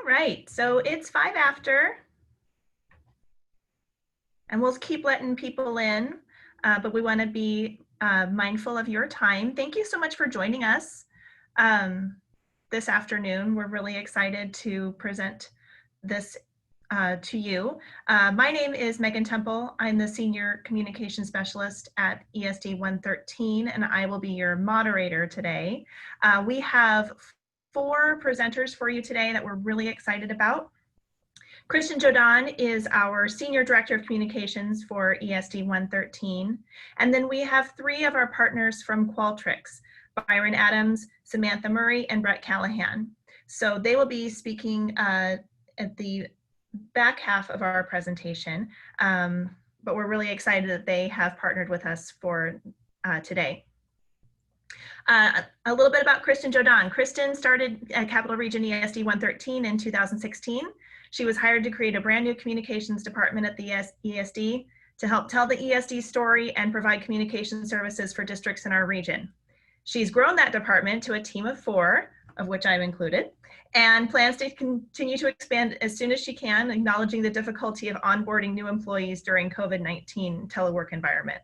right, so it's 5 after, and we'll keep letting people in, but we want to be mindful of your time. Thank you so much for joining us this afternoon. We're really excited to present this to you. My name is Megan Temple. I'm the Senior Communication Specialist at ESD 113, and I will be your moderator today. We have 4 presenters for you today that we're really excited about. Christian Jodan is our Senior Director of Communications for ESD 113. And then we have 3 of our partners from Qualtrics, Byron Adams, Samantha Murray, and Brett Callahan. So they will be speaking at the back half of our presentation, but we're really excited that they have partnered with us for today. A little bit about Kristen Jodan. Kristen started at Capital Region ESD 113 in 2016. She was hired to create a brand new communications department at the ESD to help tell the ESD story and provide communication services for districts in our region. She's grown that department to a team of 4, of which I'm included, and plans to continue to expand as soon as she can, acknowledging the difficulty of onboarding new employees during COVID-19 telework environment.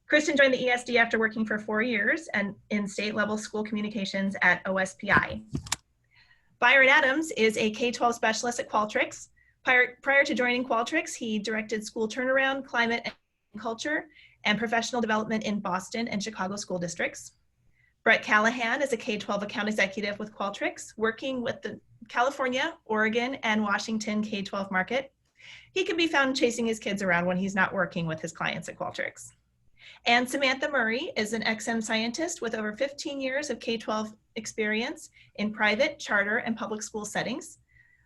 Kristen joined the ESD after working for 4 years and in state-level school communications at OSPI. Byron Adams is a K-12 specialist at Qualtrics. Prior to joining Qualtrics, he directed school turnaround, climate and culture, and professional development in Boston and Chicago school districts. Brett Callahan is a K-12 account executive with Qualtrics, working with the California, Oregon, and Washington K-12 market. He can be found chasing his kids around when he's not working with his clients at Qualtrics. And Samantha Murray is an XM scientist with over 15 years of K-12 experience in private, charter, and public school settings.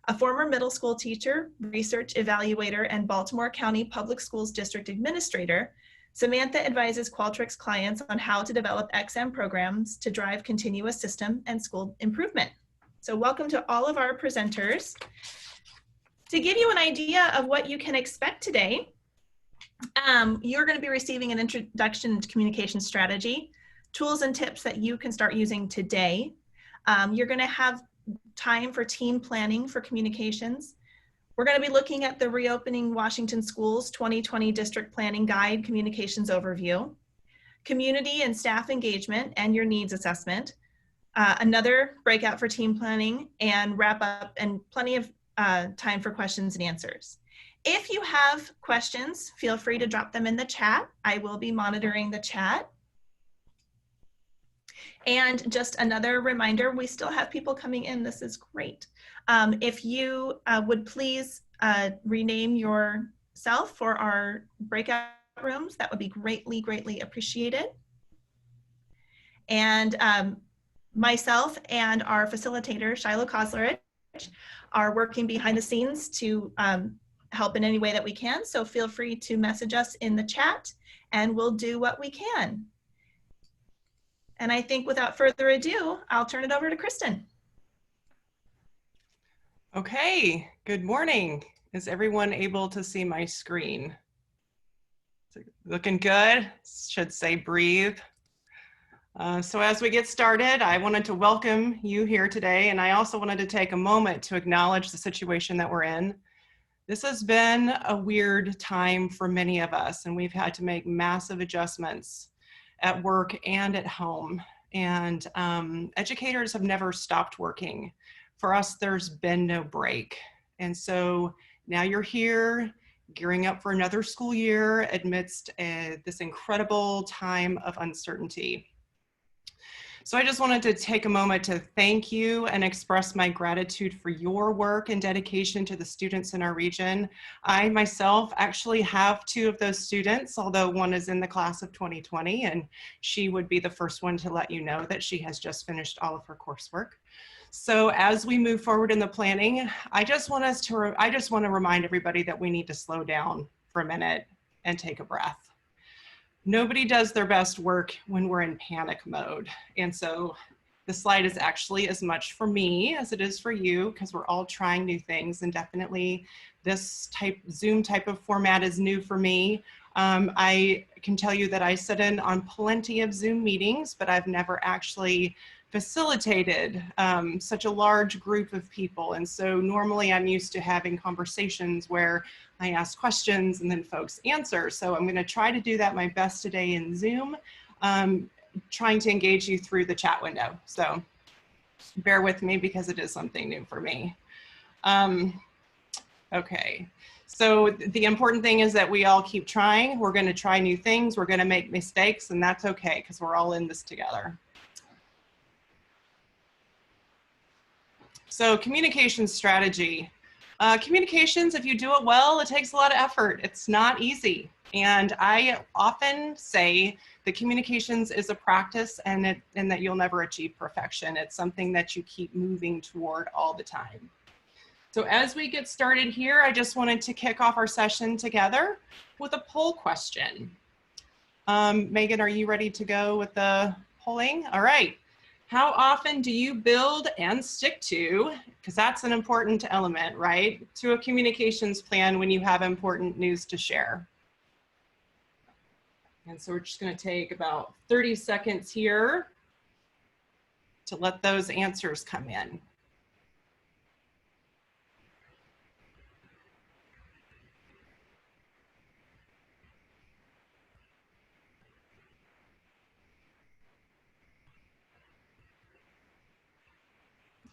A former middle school teacher, research evaluator, and Baltimore County Public Schools District Administrator, Samantha advises Qualtrics clients on how to develop XM programs to drive continuous system and school improvement. So welcome to all of our presenters. To give you an idea of what you can expect today, you're going to be receiving an introduction to communication strategy, tools and tips that you can start using today. You're going to have time for team planning for communications. We're going to be looking at the Reopening Washington Schools 2020 District Planning Guide Communications Overview, community and staff engagement and your needs assessment, another breakout for team planning, and wrap up, and plenty of time for questions and answers. If you have questions, feel free to drop them in the chat. I will be monitoring the chat. And just another reminder, we still have people coming in. This is great. If you would please rename yourself for our breakout rooms, that would be greatly, greatly appreciated. And myself and our facilitator, Shiloh Koslerich, are working behind the scenes to help in any way that we can. So feel free to message us in the chat and we'll do what we can. And I think without further ado, I'll turn it over to Kristen. Okay, good morning. Is everyone able to see my screen? Looking good? Should say breathe. So as we get started, I wanted to welcome you here today, and I also wanted to take a moment to acknowledge the situation that we're in. This has been a weird time for many of us, and we've had to make massive adjustments at work and at home. And educators have never stopped working. For us, there's been no break. And so now you're here, gearing up for another school year amidst this incredible time of uncertainty. So I just wanted to take a moment to thank you and express my gratitude for your work and dedication to the students in our region. I myself actually have 2 of those students, although one is in the class of 2020, and she would be the first one to let you know that she has just finished all of her coursework. So as we move forward in the planning, I just want to remind everybody that we need to slow down for a minute and take a breath. Nobody does their best work when we're in panic mode. And so the slide is actually as much for me as it is for you, because we're all trying new things, and definitely this Zoom type of format is new for me. I can tell you that I sit in on plenty of Zoom meetings, but I've never actually facilitated such a large group of people. And so normally I'm used to having conversations where I ask questions and then folks answer. So I'm going to try to do that my best today in Zoom, trying to engage you through the chat window. So bear with me because it is something new for me. Okay. So the important thing is that we all keep trying. We're going to try new things. We're going to make mistakes, and that's okay because we're all in this together. So communication strategy. Communications, if you do it well, it takes a lot of effort. It's not easy. And I often say that communications is a practice and that you'll never achieve perfection. It's something that you keep moving toward all the time. So as we get started here, I just wanted to kick off our session together with a poll question. Megan, are you ready to go with the polling? All right. How often do you build and stick to, because that's an important element, right, to a communications plan when you have important news to share? And so we're just going to take about 30 seconds here to let those answers come in.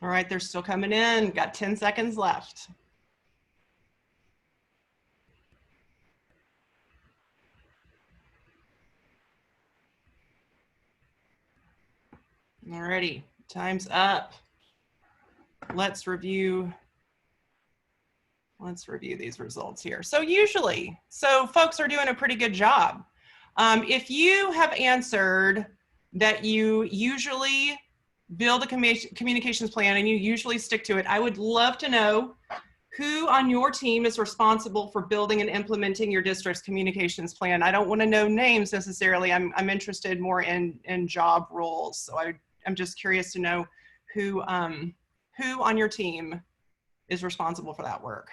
All right, they're still coming in. Got 10 seconds left. All righty, time's up. Let's review these results here. So folks are doing a pretty good job. If you have answered that you usually build a communications plan and you usually stick to it, I would love to know who on your team is responsible for building and implementing your district's communications plan. I don't want to know names necessarily. I'm interested more in job roles. So I'm just curious to know who on your team is responsible for that work.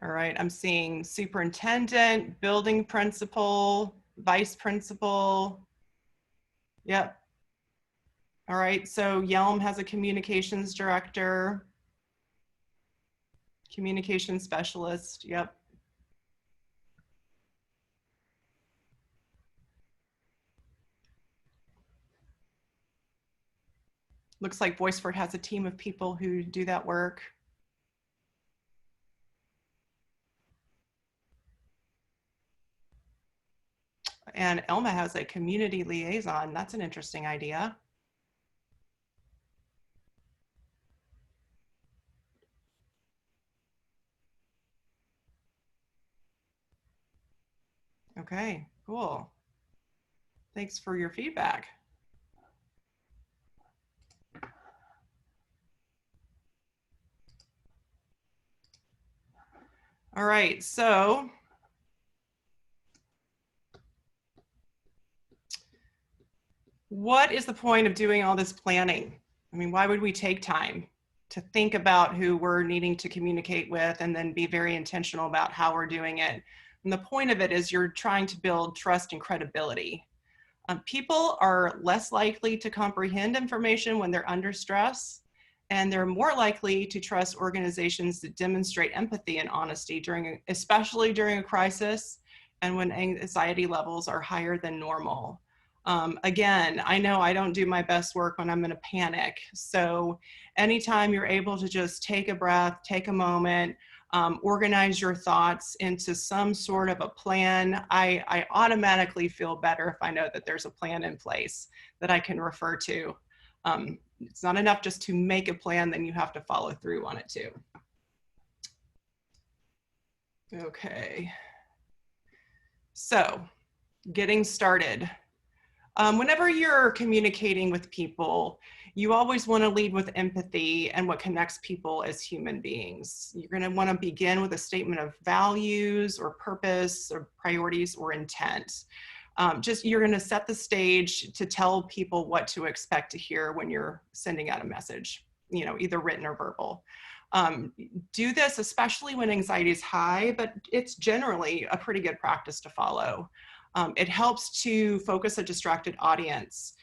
All right, I'm seeing superintendent, building principal, vice principal. Yep. All right, so Yelm has a communications director, communication specialist. Yep. Looks like Voiceford has a team of people who do that work. And Elma has a community liaison. That's an interesting idea. Okay, cool. Thanks for your feedback. All right, so what is the point of doing all this planning? I mean, why would we take time to think about who we're needing to communicate with and then be very intentional about how we're doing it? And the point of it is you're trying to build trust and credibility. People are less likely to comprehend information when they're under stress, and they're more likely to trust organizations that demonstrate empathy and honesty especially during a crisis and when anxiety levels are higher than normal. Again, I know I don't do my best work when I'm in a panic. So anytime you're able to just take a breath, take a moment, organize your thoughts into some sort of a plan, I automatically feel better if I know that there's a plan in place that I can refer to. It's not enough just to make a plan, then you have to follow through on it too. Okay. So getting started. Whenever you're communicating with people, you always want to lead with empathy and what connects people as human beings. You're going to want to begin with a statement of values or purpose or priorities or intent. You're going to set the stage to tell people what to expect to hear when you're sending out a message, either written or verbal. Do this especially when anxiety is high, but it's generally a pretty good practice to follow. It helps to focus a distracted audience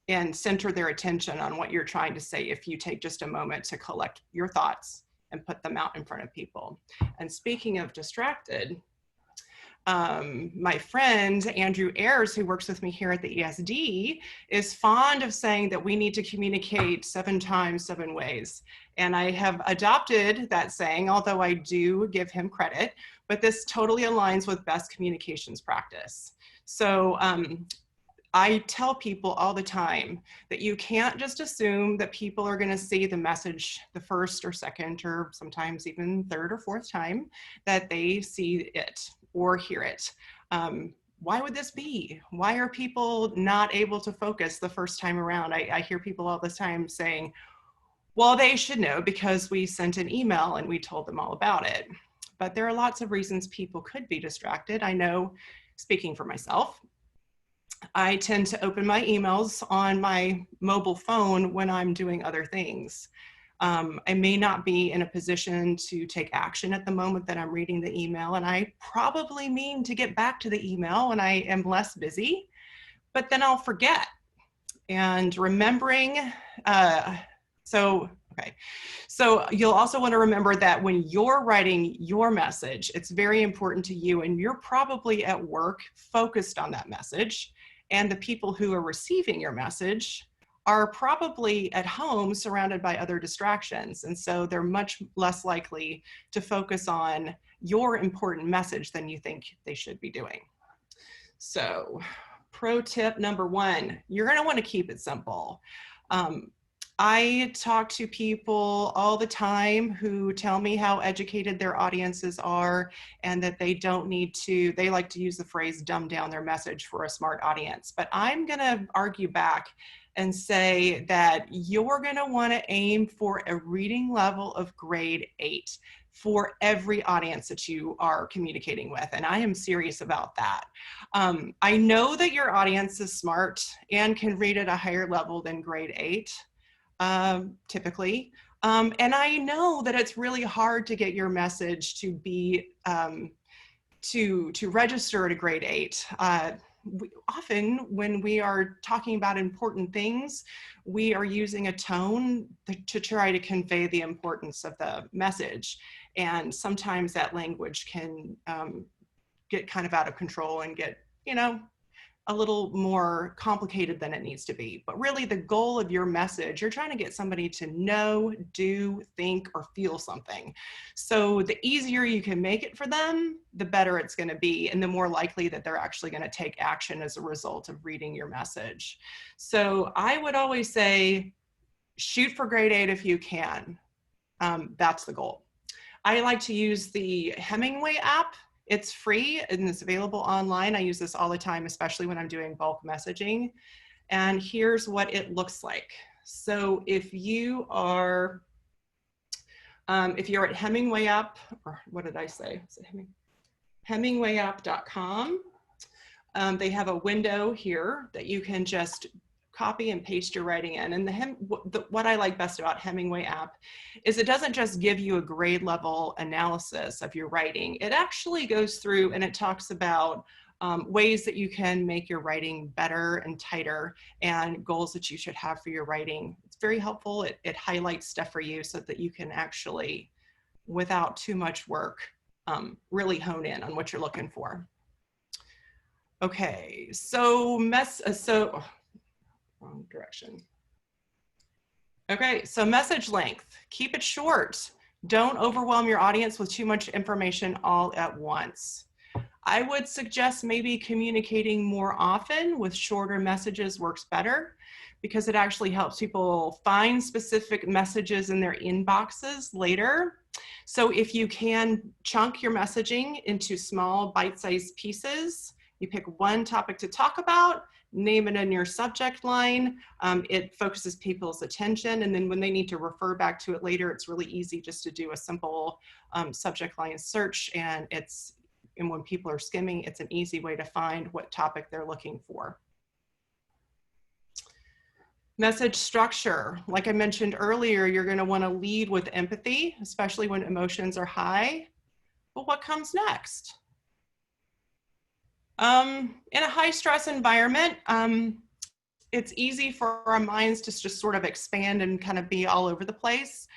and center their attention on what you're trying to say if you take just a moment to collect your thoughts and put them out in front of people. And speaking of distracted, my friend Andrew Ayers, who works with me here at the ESD, is fond of saying that we need to communicate 7 times, 7 ways. And I have adopted that saying, although I do give him credit, but this totally aligns with best communications practice. So I tell people all the time that you can't just assume that people are going to see the message the first or second or sometimes even third or fourth time that they see it or hear it. Why would this be? Why are people not able to focus the first time around? I hear people all the time saying, well, they should know because we sent an email and we told them all about it. But there are lots of reasons people could be distracted. I know, speaking for myself, I tend to open my emails on my mobile phone when I'm doing other things. I may not be in a position to take action at the moment that I'm reading the email, and I probably mean to get back to the email when I am less busy, but then I'll forget. And remembering, so you'll also want to remember that when you're writing your message, it's very important to you, and you're probably at work focused on that message, and the people who are receiving your message are probably at home surrounded by other distractions. And so they're much less likely to focus on your important message than you think they should be doing. So pro tip number 1, you're going to want to keep it simple. I talk to people all the time who tell me how educated their audiences are and that they don't need to, they like to use the phrase dumb down their message for a smart audience. But I'm going to argue back and say that you're going to want to aim for a reading level of grade 8 for every audience that you are communicating with. And I am serious about that. I know that your audience is smart and can read at a higher level than grade 8. Typically. And I know that it's really hard to get your message to be, to register at a grade 8. Often when we are talking about important things, we are using a tone to try to convey the importance of the message. And sometimes that language can get kind of out of control and get, a little more complicated than it needs to be. But really the goal of your message, you're trying to get somebody to know, do, think, or feel something. So the easier you can make it for them, the better it's going to be, and the more likely that they're actually going to take action as a result of reading your message. So I would always say, shoot for grade 8 if you can. That's the goal. I like to use the Hemingway app. It's free and it's available online. I use this all the time, especially when I'm doing bulk messaging. And here's what it looks like. So if you are, if you're at Hemingway app, or what did I say? Hemingwayapp.com. They have a window here that you can just copy and paste your writing in. And what I like best about Hemingway app is it doesn't just give you a grade level analysis of your writing. It actually goes through and it talks about ways that you can make your writing better and tighter and goals that you should have for your writing. It's very helpful. It highlights stuff for you so that you can actually, without too much work, really hone in on what you're looking for. Okay, so wrong direction. Okay, so message length, keep it short. Don't overwhelm your audience with too much information all at once. I would suggest maybe communicating more often with shorter messages works better because it actually helps people find specific messages in their inboxes later. So if you can chunk your messaging into small bite-sized pieces, you pick one topic to talk about, name it in your subject line. It focuses people's attention, and then when they need to refer back to it later, it's really easy just to do a simple subject line search, and when people are skimming, it's an easy way to find what topic they're looking for. Message structure. Like I mentioned earlier, you're going to want to lead with empathy, especially when emotions are high. But what comes next? In a high stress environment, it's easy for our minds to just sort of expand and kind of be all over the place.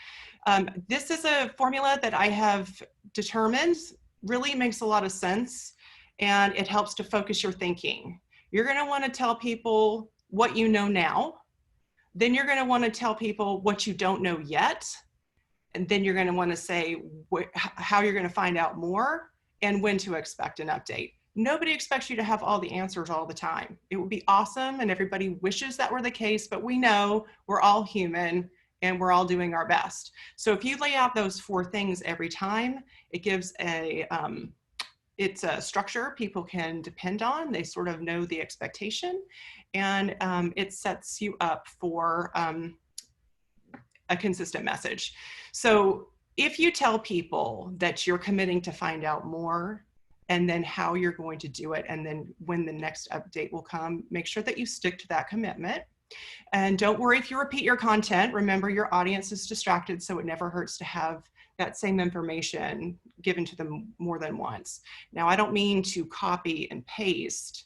This is a formula that I have determined really makes a lot of sense, and it helps to focus your thinking. You're going to want to tell people what you know now. Then you're going to want to tell people what you don't know yet. And then you're going to want to say how you're going to find out more and when to expect an update. Nobody expects you to have all the answers all the time. It would be awesome, and everybody wishes that were the case, but we know we're all human and we're all doing our best. So if you lay out those 4 things every time, it gives it's a structure people can depend on. They sort of know the expectation, and it sets you up for a consistent message. So if you tell people that you're committing to find out more, and then how you're going to do it, and then when the next update will come, make sure that you stick to that commitment. And don't worry if you repeat your content. Remember, your audience is distracted, so it never hurts to have that same information given to them more than once. Now, I don't mean to copy and paste.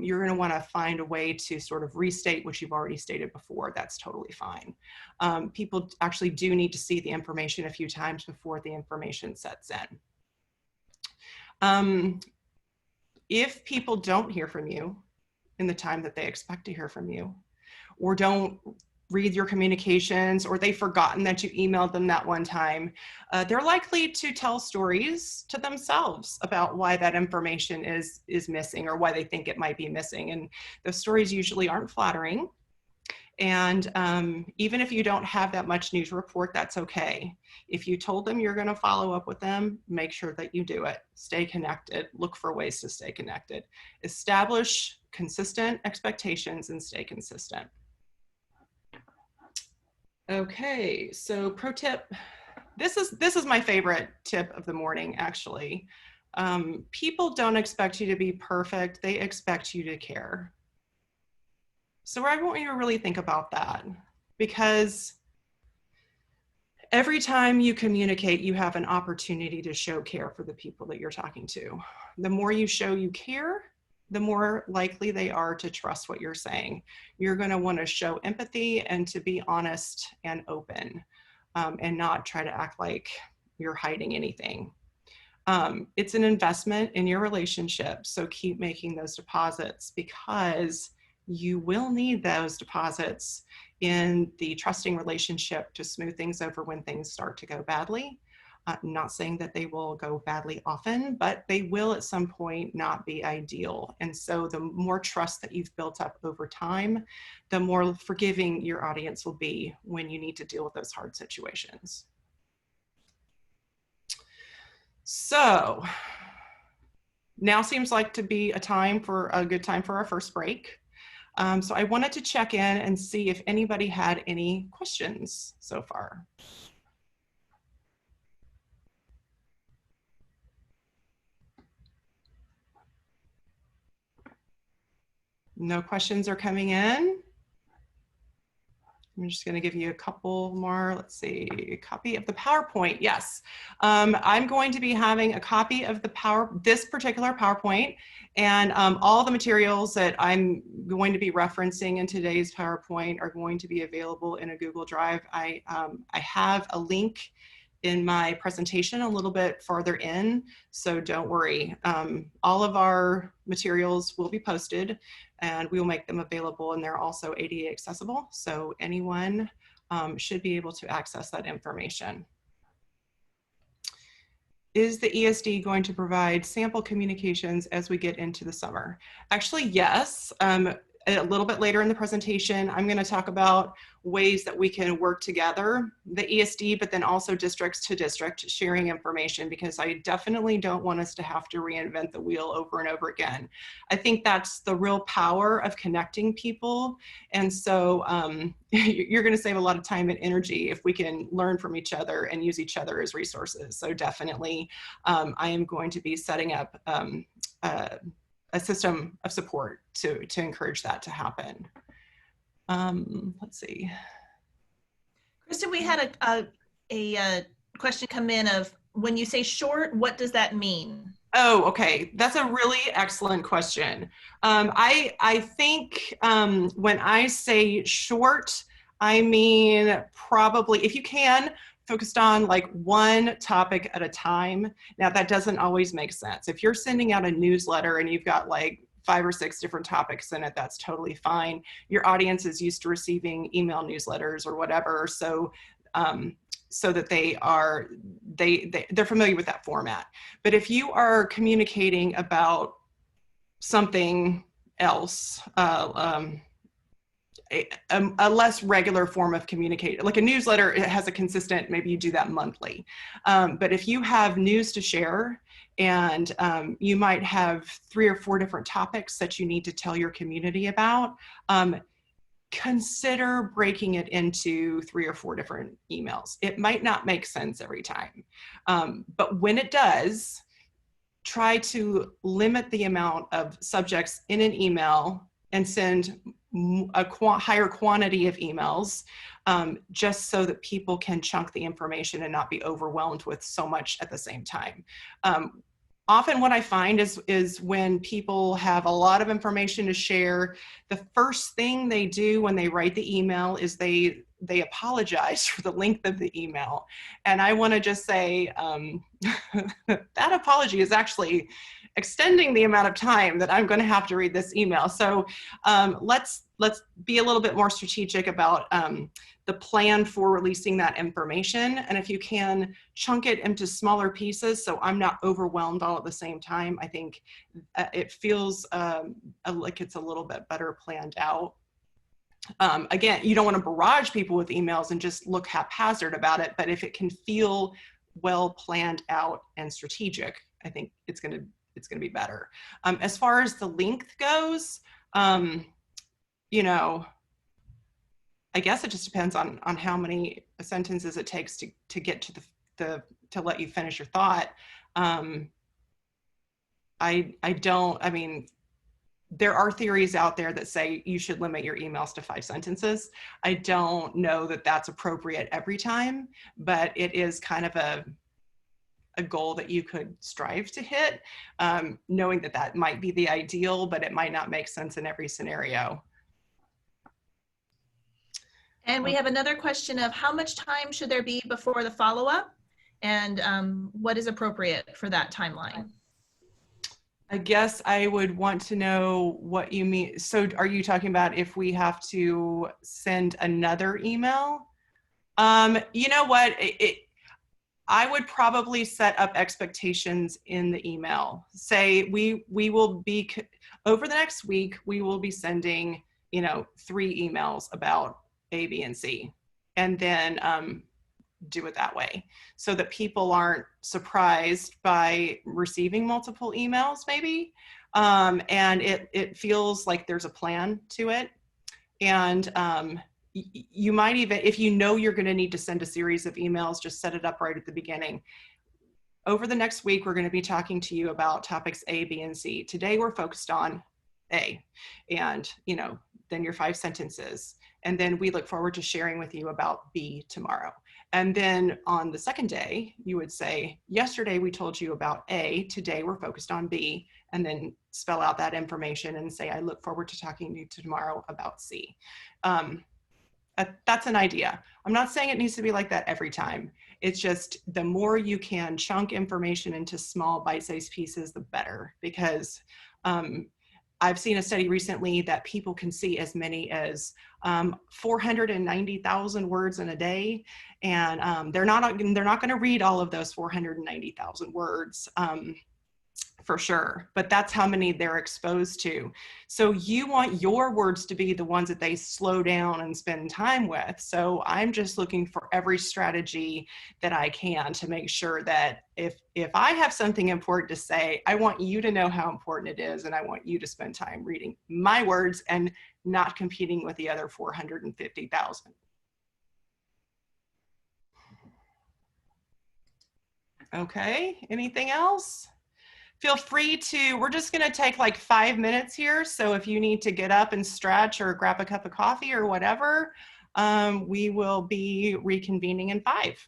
You're going to want to find a way to sort of restate what you've already stated before. That's totally fine. People actually do need to see the information a few times before the information sets in. If people don't hear from you in the time that they expect to hear from you, or don't read your communications, or they've forgotten that you emailed them that one time, they're likely to tell stories to themselves about why that information is missing, or why they think it might be missing. And those stories usually aren't flattering. And even if you don't have that much news report, that's okay. If you told them you're going to follow up with them, make sure that you do it. Stay connected. Look for ways to stay connected. Establish consistent expectations and stay consistent. Okay, so pro tip. This is my favorite tip of the morning, actually. People don't expect you to be perfect. They expect you to care. So I want you to really think about that, because every time you communicate, you have an opportunity to show care for the people that you're talking to. The more you show you care, the more likely they are to trust what you're saying. You're going to want to show empathy and to be honest and open, and not try to act like you're hiding anything. It's an investment in your relationship, so keep making those deposits, because you will need those deposits in the trusting relationship to smooth things over when things start to go badly. Not saying that they will go badly often, but they will at some point not be ideal. And so the more trust that you've built up over time, the more forgiving your audience will be when you need to deal with those hard situations. So now seems like to be a good time for our first break. So I wanted to check in and see if anybody had any questions so far. No questions are coming in. I'm just going to give you a couple more. Let's see, a copy of the PowerPoint. Yes, I'm going to be having a copy of this particular PowerPoint, and all the materials that I'm going to be referencing in today's PowerPoint are going to be available in a Google Drive. I have a link in my presentation a little bit farther in, so don't worry. All of our materials will be posted, and we will make them available, and they're also ADA accessible, so anyone should be able to access that information. Is the ESD going to provide sample communications as we get into the summer? Actually, yes. A little bit later in the presentation, I'm going to talk about ways that we can work together, the ESD, but then also districts to district, sharing information, because I definitely don't want us to have to reinvent the wheel over and over again. I think that's the real power of connecting people. And so you're going to save a lot of time and energy if we can learn from each other and use each other as resources. So definitely, I am going to be setting up a system of support to encourage that to happen. Let's see. Kristen, we had a question come in of, when you say short, what does that mean? Oh, okay. That's a really excellent question. I think when I say short, I mean probably, if you can, focused on like one topic at a time. Now, that doesn't always make sense. If you're sending out a newsletter and you've got like 5 or 6 different topics in it, that's totally fine. Your audience is used to receiving email newsletters or whatever, so so that they're familiar with that format. But if you are communicating about something else, a less regular form of communication, like a newsletter, it has a consistent, maybe you do that monthly. But if you have news to share and you might have 3 or 4 different topics that you need to tell your community about, consider breaking it into 3 or 4 different emails. It might not make sense every time, but when it does, try to limit the amount of subjects in an email and send a higher quantity of emails, just so that people can chunk the information and not be overwhelmed with so much at the same time. Often what I find is when people have a lot of information to share, the first thing they do when they write the email is they apologize for the length of the email. And I want to just say that apology is actually extending the amount of time that I'm going to have to read this email. So let's be a little bit more strategic about the plan for releasing that information. And if you can, chunk it into smaller pieces so I'm not overwhelmed all at the same time. I think it feels like it's a little bit better planned out. Again, you don't want to barrage people with emails and just look haphazard about it, but if it can feel well planned out and strategic, I think it's going to be better. As far as the length goes, you know, I guess it just depends on how many sentences it takes to get to to let you finish your thought. I mean, there are theories out there that say you should limit your emails to 5 sentences. I don't know that that's appropriate every time, but it is kind of a goal that you could strive to hit, knowing that that might be the ideal, but it might not make sense in every scenario. And we have another question of, how much time should there be before the follow-up, and what is appropriate for that timeline? I guess I would want to know what you mean. So are you talking about if we have to send another email? You know what? I would probably set up expectations in the email. Say we will be, over the next week, we will be sending, 3 emails about A, B, and C. And then do it that way so that people aren't surprised by receiving multiple emails maybe, and it feels like there's a plan to it. And you might even, if you know you're going to need to send a series of emails, just set it up right at the beginning. Over the next week, we're going to be talking to you about topics A, B, and C. Today we're focused on A, and then your 5 sentences. And then we look forward to sharing with you about B tomorrow. And then on the second day, you would say, yesterday we told you about A, today we're focused on B, and then spell out that information and say, I look forward to talking to you tomorrow about C. That's an idea. I'm not saying it needs to be like that every time. It's just the more you can chunk information into small bite-sized pieces, the better, because I've seen a study recently that people can see as many as 490,000 words in a day, and they're not going to read all of those 490,000 words for sure, but that's how many they're exposed to. So you want your words to be the ones that they slow down and spend time with. So I'm just looking for every strategy that I can to make sure that if I have something important to say, I want you to know how important it is, and I want you to spend time reading my words and not competing with the other 450,000. Okay, anything else? feel free to, we're just going to take like 5 minutes here. So if you need to get up and stretch or grab a cup of coffee or whatever, we will be reconvening in 5.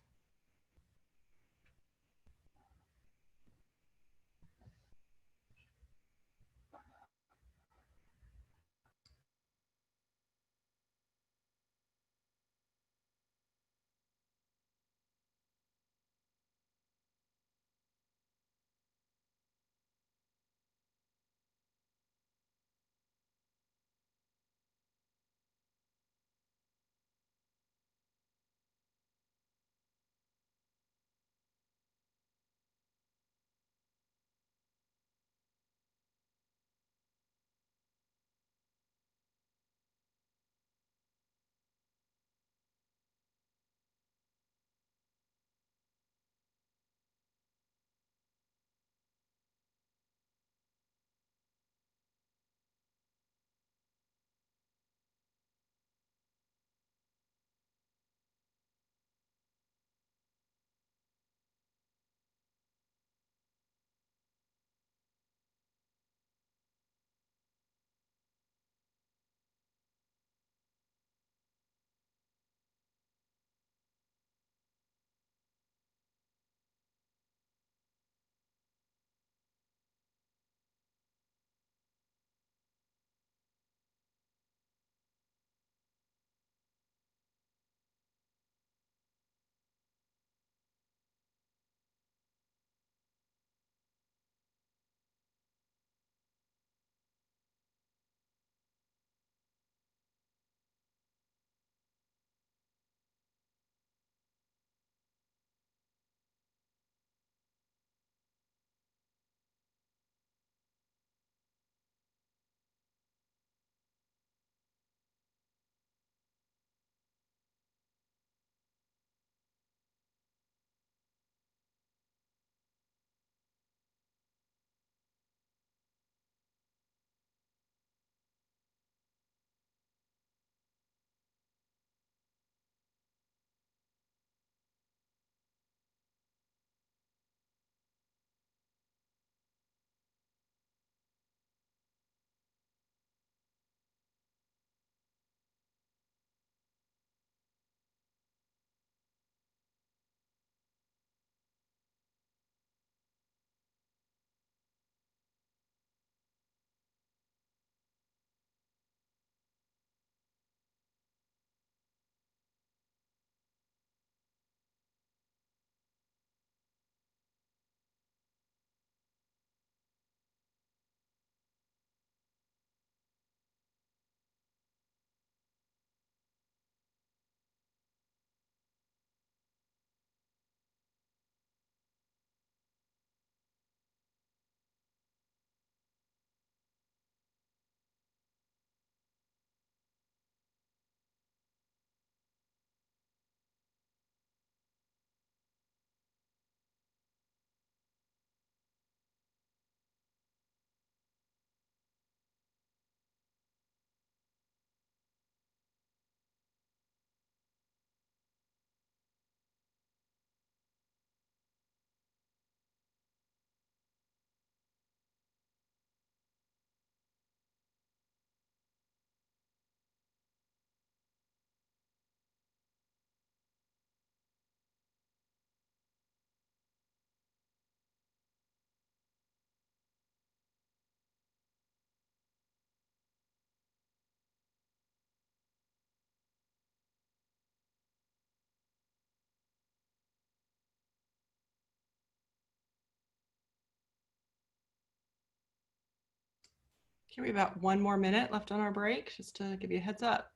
Okay, we have about 1 more minute left on our break, just to give you a heads up.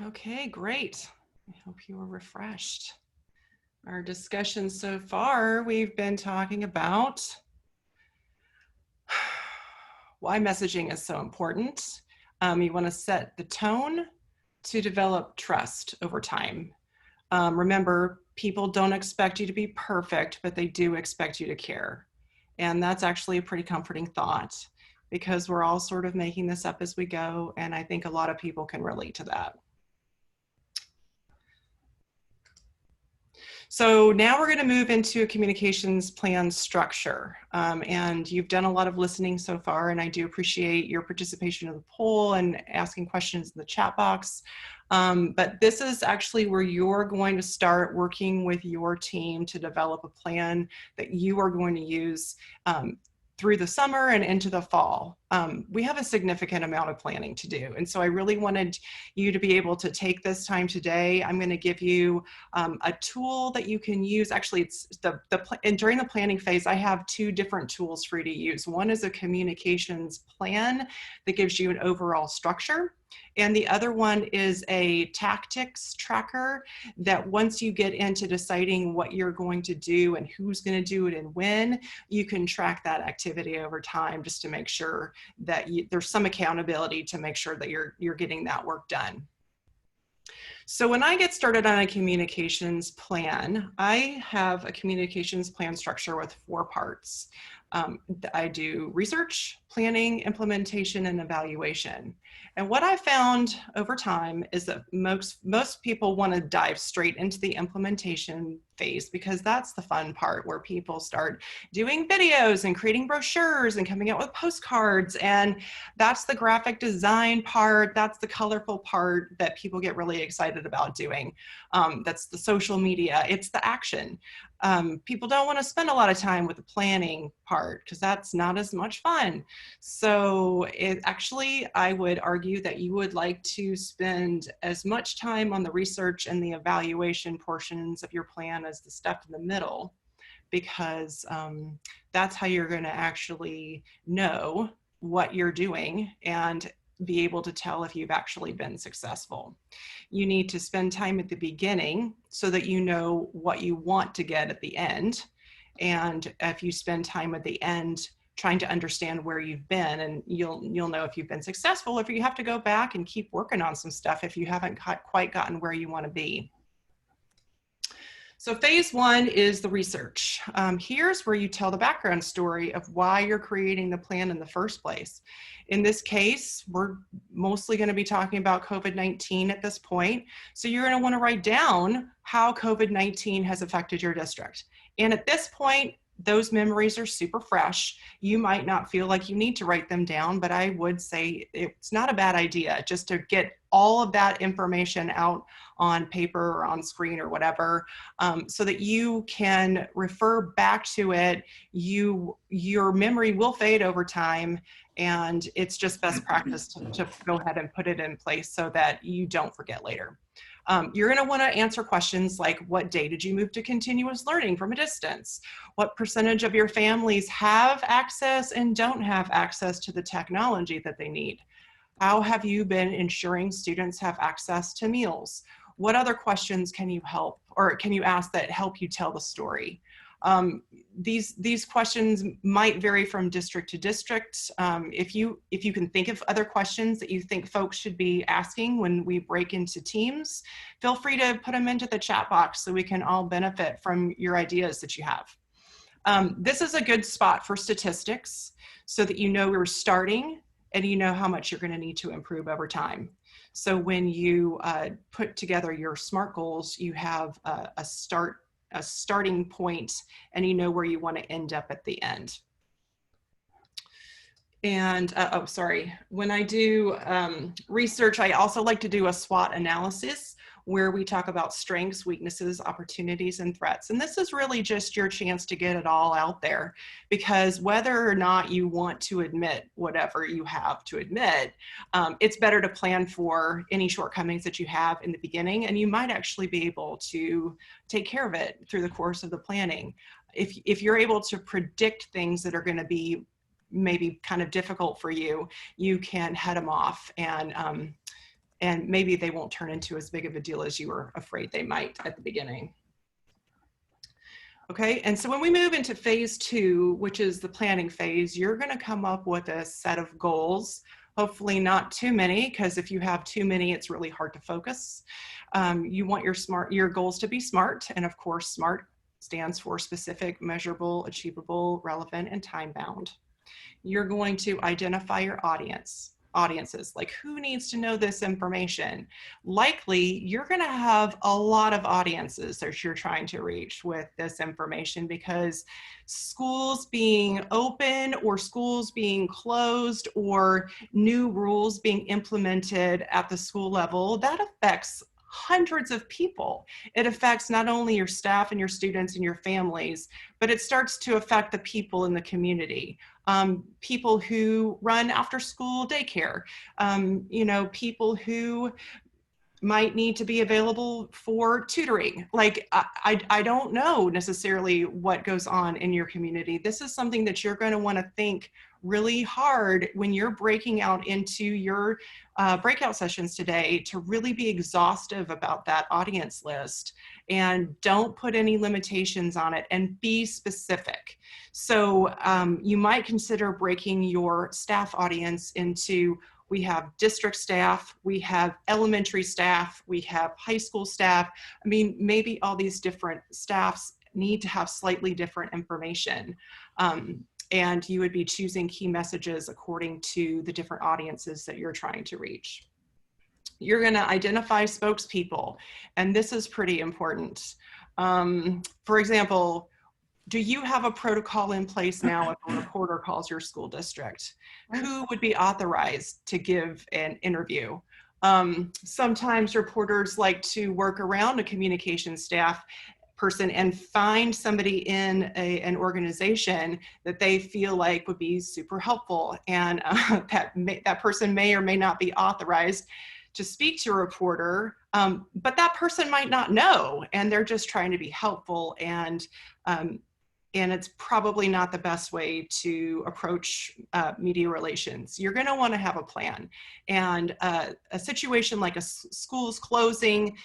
Okay, great. I hope you are refreshed. Our discussion so far, we've been talking about why messaging is so important. You want to set the tone to develop trust over time. Remember, people don't expect you to be perfect, but they do expect you to care. And that's actually a pretty comforting thought because we're all sort of making this up as we go. And I think a lot of people can relate to that. So now we're going to move into a communications plan structure. And you've done a lot of listening so far, and I do appreciate your participation in the poll and asking questions in the chat box. But this is actually where you're going to start working with your team to develop a plan that you are going to use through the summer and into the fall. We have a significant amount of planning to do. And so I really wanted you to be able to take this time today. I'm going to give you a tool that you can use. Actually, it's and during the planning phase, I have two different tools for you to use. One is a communications plan that gives you an overall structure. And the other one is a tactics tracker that once you get into deciding what you're going to do and who's going to do it and when, you can track that activity over time just to make sure that there's some accountability to make sure that you're getting that work done. So when I get started on a communications plan, I have a communications plan structure with 4 parts. I do research, planning, implementation, and evaluation. And what I found over time is that most people want to dive straight into the implementation phase because that's the fun part where people start doing videos and creating brochures and coming out with postcards. And that's the graphic design part. That's the colorful part that people get really excited about doing. That's the social media. It's the action. People don't want to spend a lot of time with the planning part because that's not as much fun. So actually, I would argue that you would like to spend as much time on the research and the evaluation portions of your plan as the stuff in the middle, because that's how you're going to actually know what you're doing and be able to tell if you've actually been successful. You need to spend time at the beginning so that you know what you want to get at the end. And if you spend time at the end trying to understand where you've been, and you'll know if you've been successful, if you have to go back and keep working on some stuff if you haven't quite gotten where you want to be. So phase 1 is the research. Here's where you tell the background story of why you're creating the plan in the first place. In this case, we're mostly going to be talking about COVID-19 at this point. So you're going to want to write down how COVID-19 has affected your district. And at this point, those memories are super fresh. You might not feel like you need to write them down, but I would say it's not a bad idea just to get all of that information out on paper or on screen or whatever, so that you can refer back to it. Your memory will fade over time, and it's just best practice to go ahead and put it in place so that you don't forget later. You're going to want to answer questions like, what day did you move to continuous learning from a distance? What percentage of your families have access and don't have access to the technology that they need? How have you been ensuring students have access to meals? What other questions can you ask that help you tell the story? These questions might vary from district to district. If you can think of other questions that you think folks should be asking when we break into teams, feel free to put them into the chat box so we can all benefit from your ideas that you have. This is a good spot for statistics so that you know we're starting and you know how much you're going to need to improve over time. So when you put together your SMART goals, you have a starting point and you know where you want to end up at the end. And when I do research, I also like to do a SWOT analysis where we talk about strengths, weaknesses, opportunities, and threats. And this is really just your chance to get it all out there, because whether or not you want to admit whatever you have to admit, it's better to plan for any shortcomings that you have in the beginning, and you might actually be able to take care of it through the course of the planning. If you're able to predict things that are going to be maybe kind of difficult for you, you can head them off and and maybe they won't turn into as big of a deal as you were afraid they might at the beginning. Okay, and so when we move into phase 2, which is the planning phase, you're going to come up with a set of goals. Hopefully not too many, because if you have too many, it's really hard to focus. You want your goals to be SMART, and of course, SMART stands for specific, measurable, achievable, relevant, and time-bound. You're going to identify your audiences, like who needs to know this information. Likely, you're going to have a lot of audiences that you're trying to reach with this information, because schools being open or schools being closed or new rules being implemented at the school level, that affects hundreds of people. It affects not only your staff and your students and your families, but it starts to affect the people in the community. People who run after school daycare, people who might need to be available for tutoring. Like, I don't know necessarily what goes on in your community. This is something that you're going to want to think really hard when you're breaking out into your breakout sessions today, to really be exhaustive about that audience list, and don't put any limitations on it, and be specific. So you might consider breaking your staff audience into, we have district staff, we have elementary staff, we have high school staff. I mean, maybe all these different staffs need to have slightly different information. And you would be choosing key messages according to the different audiences that you're trying to reach. You're going to identify spokespeople, and this is pretty important. For example, do you have a protocol in place now if a reporter calls your school district? Who would be authorized to give an interview? Sometimes reporters like to work around a communication staff person and find somebody in an organization that they feel like would be super helpful, and that person may or may not be authorized to speak to a reporter, but that person might not know, and they're just trying to be helpful, and it's probably not the best way to approach media relations. You're going to want to have a plan, and a situation like a school's closing,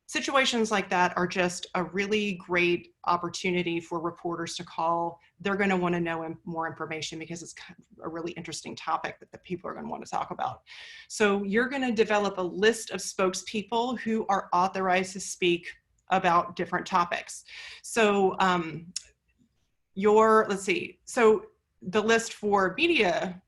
situations like that are just a really great opportunity for reporters to call. They're going to want to know more information, because it's kind of a really interesting topic that the people are going to want to talk about. So you're going to develop a list of spokespeople who are authorized to speak about different topics. So so the list for media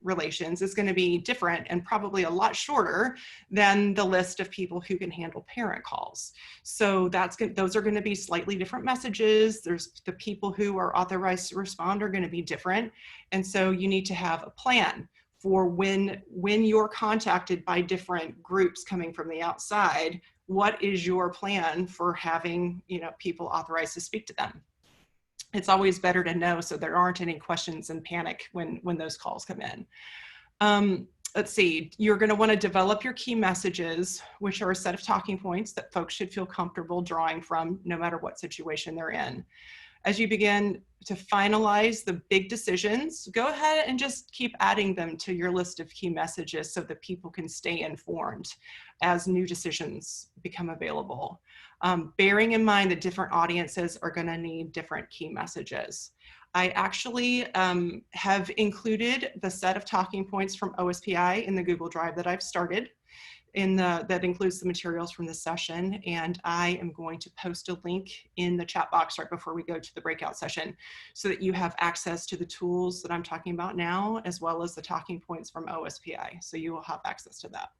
relations is going to be different and probably a lot shorter than the list of people who can handle parent calls. So those are going to be slightly different messages. There's the people who are authorized to respond are going to be different. And so you need to have a plan for when you're contacted by different groups coming from the outside, what is your plan for having, people authorized to speak to them? It's always better to know, so there aren't any questions and panic when those calls come in. Let's see, you're going to want to develop your key messages, which are a set of talking points that folks should feel comfortable drawing from no matter what situation they're in. As you begin to finalize the big decisions, go ahead and just keep adding them to your list of key messages so that people can stay informed as new decisions become available. Bearing in mind that different audiences are going to need different key messages. I actually have included the set of talking points from OSPI in the Google Drive that I've started. That includes the materials from the session, and I am going to post a link in the chat box right before we go to the breakout session, so that you have access to the tools that I'm talking about now, as well as the talking points from OSPI. So you will have access to that.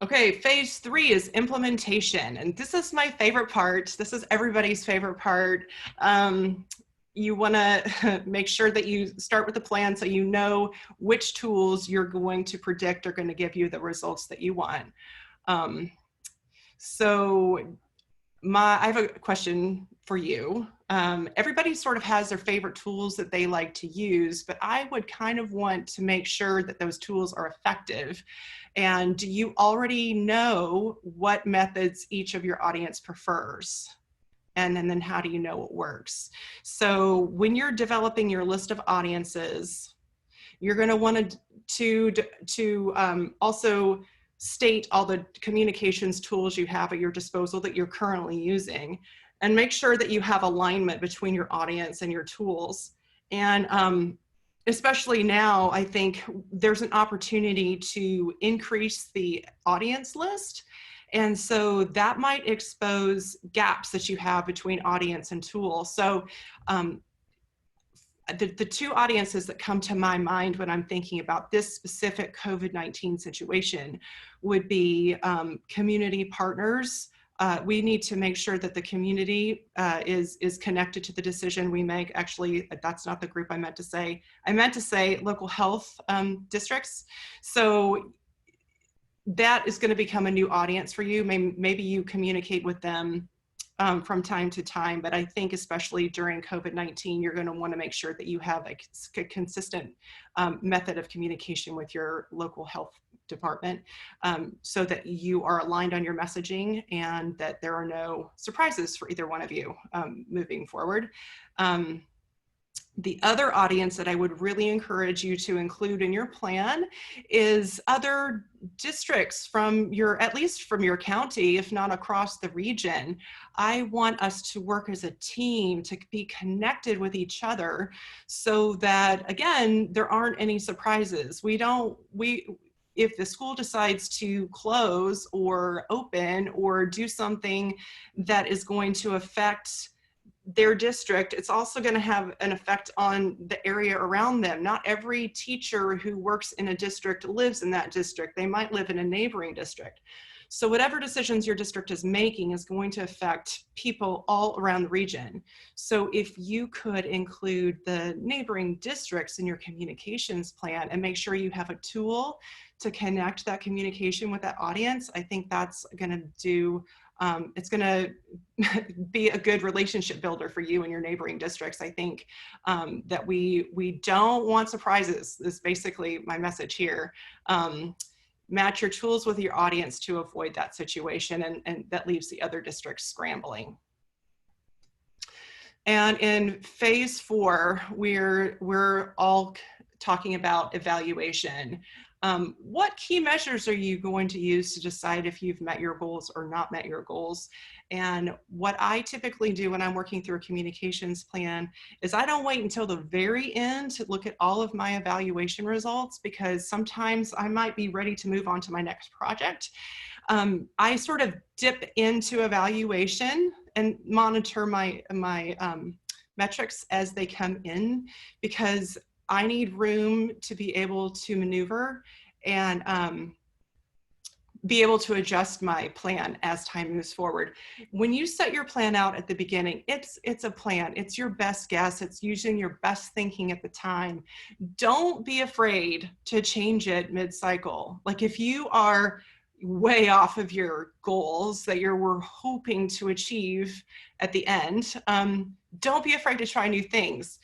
Okay, phase 3 is implementation, and this is my favorite part. This is everybody's favorite part. You want to make sure that you start with a plan so you know which tools you're going to predict are going to give you the results that you want. I have a question for you. Everybody sort of has their favorite tools that they like to use, but I would kind of want to make sure that those tools are effective. And do you already know what methods each of your audience prefers? And then how do you know what works? So when you're developing your list of audiences, You're going to want to also state all the communications tools you have at your disposal that you're currently using, and make sure that you have alignment between your audience and your tools. And especially now, I think there's an opportunity to increase the audience list. And so that might expose gaps that you have between audience and tool. So the two audiences that come to my mind when I'm thinking about this specific COVID-19 situation would be community partners. We need to make sure that the community is connected to the decision we make. Actually, that's not the group I meant to say. I meant to say local health districts. So that is going to become a new audience for you. Maybe you communicate with them from time to time, but I think especially during COVID-19, you're going to want to make sure that you have a consistent method of communication with your local health department, so that you are aligned on your messaging and that there are no surprises for either one of you moving forward. The other audience that I would really encourage you to include in your plan is other districts from your, at least from your county, if not across the region. I want us to work as a team to be connected with each other so that, again, there aren't any surprises. If the school decides to close or open or do something that is going to affect their district, it's also going to have an effect on the area around them. Not every teacher who works in a district lives in that district. They might live in a neighboring district. So whatever decisions your district is making is going to affect people all around the region. So if you could include the neighboring districts in your communications plan and make sure you have a tool to connect that communication with that audience, I think that's going to do it's going to be a good relationship builder for you and your neighboring districts. I think that we don't want surprises is basically my message here. Match your tools with your audience to avoid that situation, and that leaves the other districts scrambling. And in phase 4, we're all talking about evaluation. What key measures are you going to use to decide if you've met your goals or not met your goals? And what I typically do when I'm working through a communications plan is I don't wait until the very end to look at all of my evaluation results, because sometimes I might be ready to move on to my next project. I sort of dip into evaluation and monitor my metrics as they come in, because I need room to be able to maneuver and be able to adjust my plan as time moves forward. When you set your plan out at the beginning, it's a plan. It's your best guess. It's using your best thinking at the time. Don't be afraid to change it mid-cycle. Like if you are way off of your goals that you were hoping to achieve at the end, don't be afraid to try new things.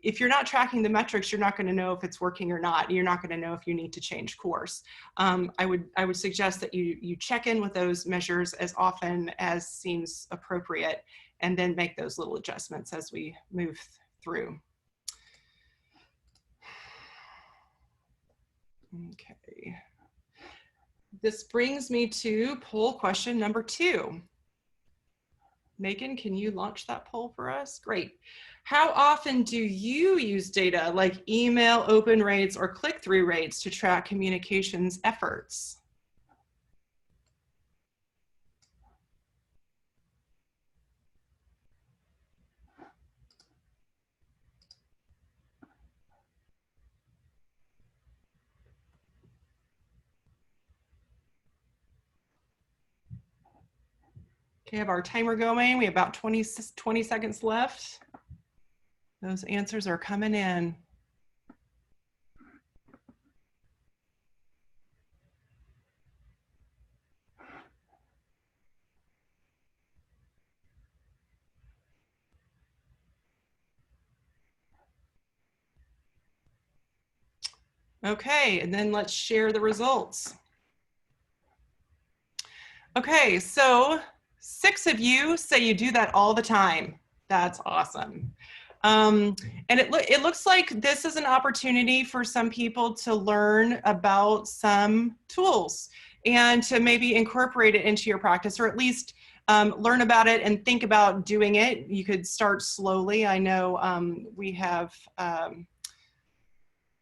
If you're not tracking the metrics, you're not going to know if it's working or not. You're not going to know if you need to change course. I would suggest that you check in with those measures as often as seems appropriate, and then make those little adjustments as we move through. Okay. This brings me to poll question number 2. Megan, can you launch that poll for us? Great. How often do you use data like email open rates or click-through rates to track communications efforts? Okay, I have our timer going. We have about 20 seconds left. Those answers are coming in. Okay, and then let's share the results. Okay, so 6 of you say you do that all the time. That's awesome. And it looks like this is an opportunity for some people to learn about some tools and to maybe incorporate it into your practice, or at least learn about it and think about doing it. You could start slowly. I know we have,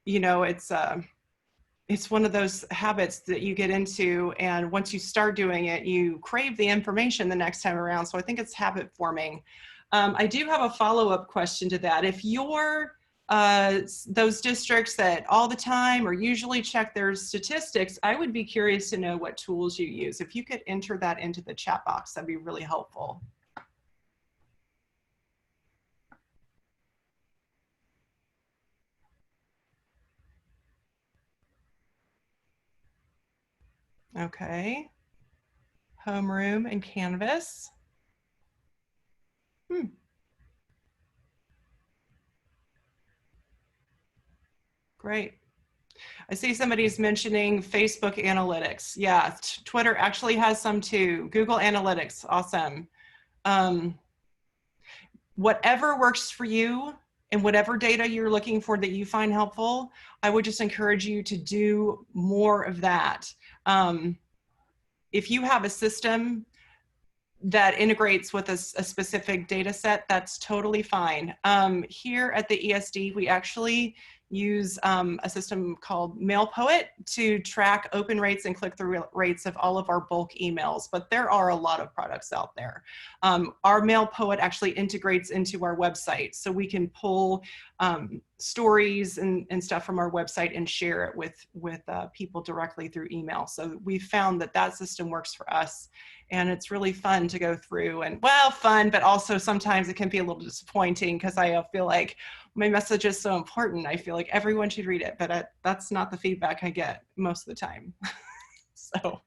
you know, it's one of those habits that you get into, and once you start doing it, you crave the information the next time around. So I think it's habit forming. I do have a follow-up question to that. If you're those districts that all the time or usually check their statistics, I would be curious to know what tools you use. If you could enter that into the chat box, that'd be really helpful. Okay. Homeroom and Canvas. Great. I see somebody's mentioning Facebook Analytics. Yeah, Twitter actually has some too. Google Analytics, awesome. Whatever works for you and whatever data you're looking for that you find helpful, I would just encourage you to do more of that. If you have a system that integrates with a specific data set, that's totally fine. Here at the ESD, we actually use a system called MailPoet to track open rates and click-through rates of all of our bulk emails, but there are a lot of products out there. Our MailPoet actually integrates into our website, so we can pull stories and stuff from our website and share it with people directly through email. So we found that that system works for us. And it's really fun to go through, and well, fun, but also sometimes it can be a little disappointing because I feel like my message is so important. I feel like everyone should read it, but that's not the feedback I get most of the time. So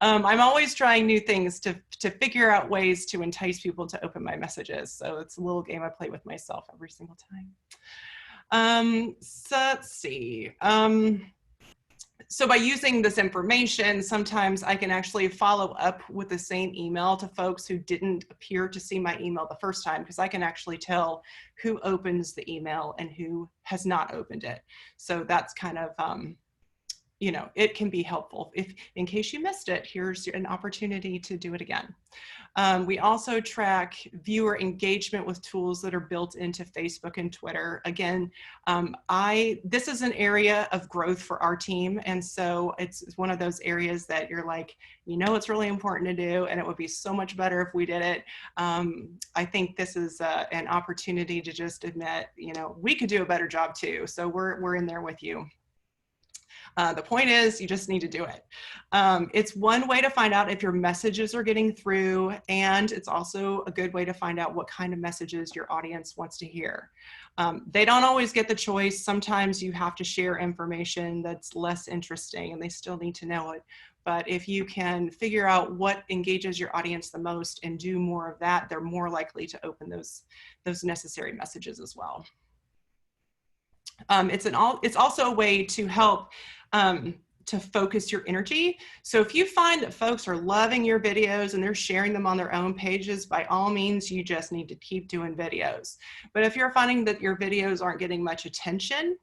I'm always trying new things to figure out ways to entice people to open my messages. So it's a little game I play with myself every single time. So let's see. So by using this information, sometimes I can actually follow up with the same email to folks who didn't appear to see my email the first time, because I can actually tell who opens the email and who has not opened it. So that's kind of, you know, it can be helpful. If in case you missed it, here's an opportunity to do it again. We also track viewer engagement with tools that are built into Facebook and Twitter. Again, this is an area of growth for our team. And so it's one of those areas that you're like, you know, it's really important to do, and it would be so much better if we did it. I think this is an opportunity to just admit, you know, we could do a better job too. So we're in there with you. The point is, you just need to do it. It's one way to find out if your messages are getting through, and it's also a good way to find out what kind of messages your audience wants to hear. They don't always get the choice. Sometimes you have to share information that's less interesting, and they still need to know it. But if you can figure out what engages your audience the most and do more of that, they're more likely to open those necessary messages as well. It's also a way to help to focus your energy. So if you find that folks are loving your videos and they're sharing them on their own pages, by all means, you just need to keep doing videos. But if you're finding that your videos aren't getting much attention,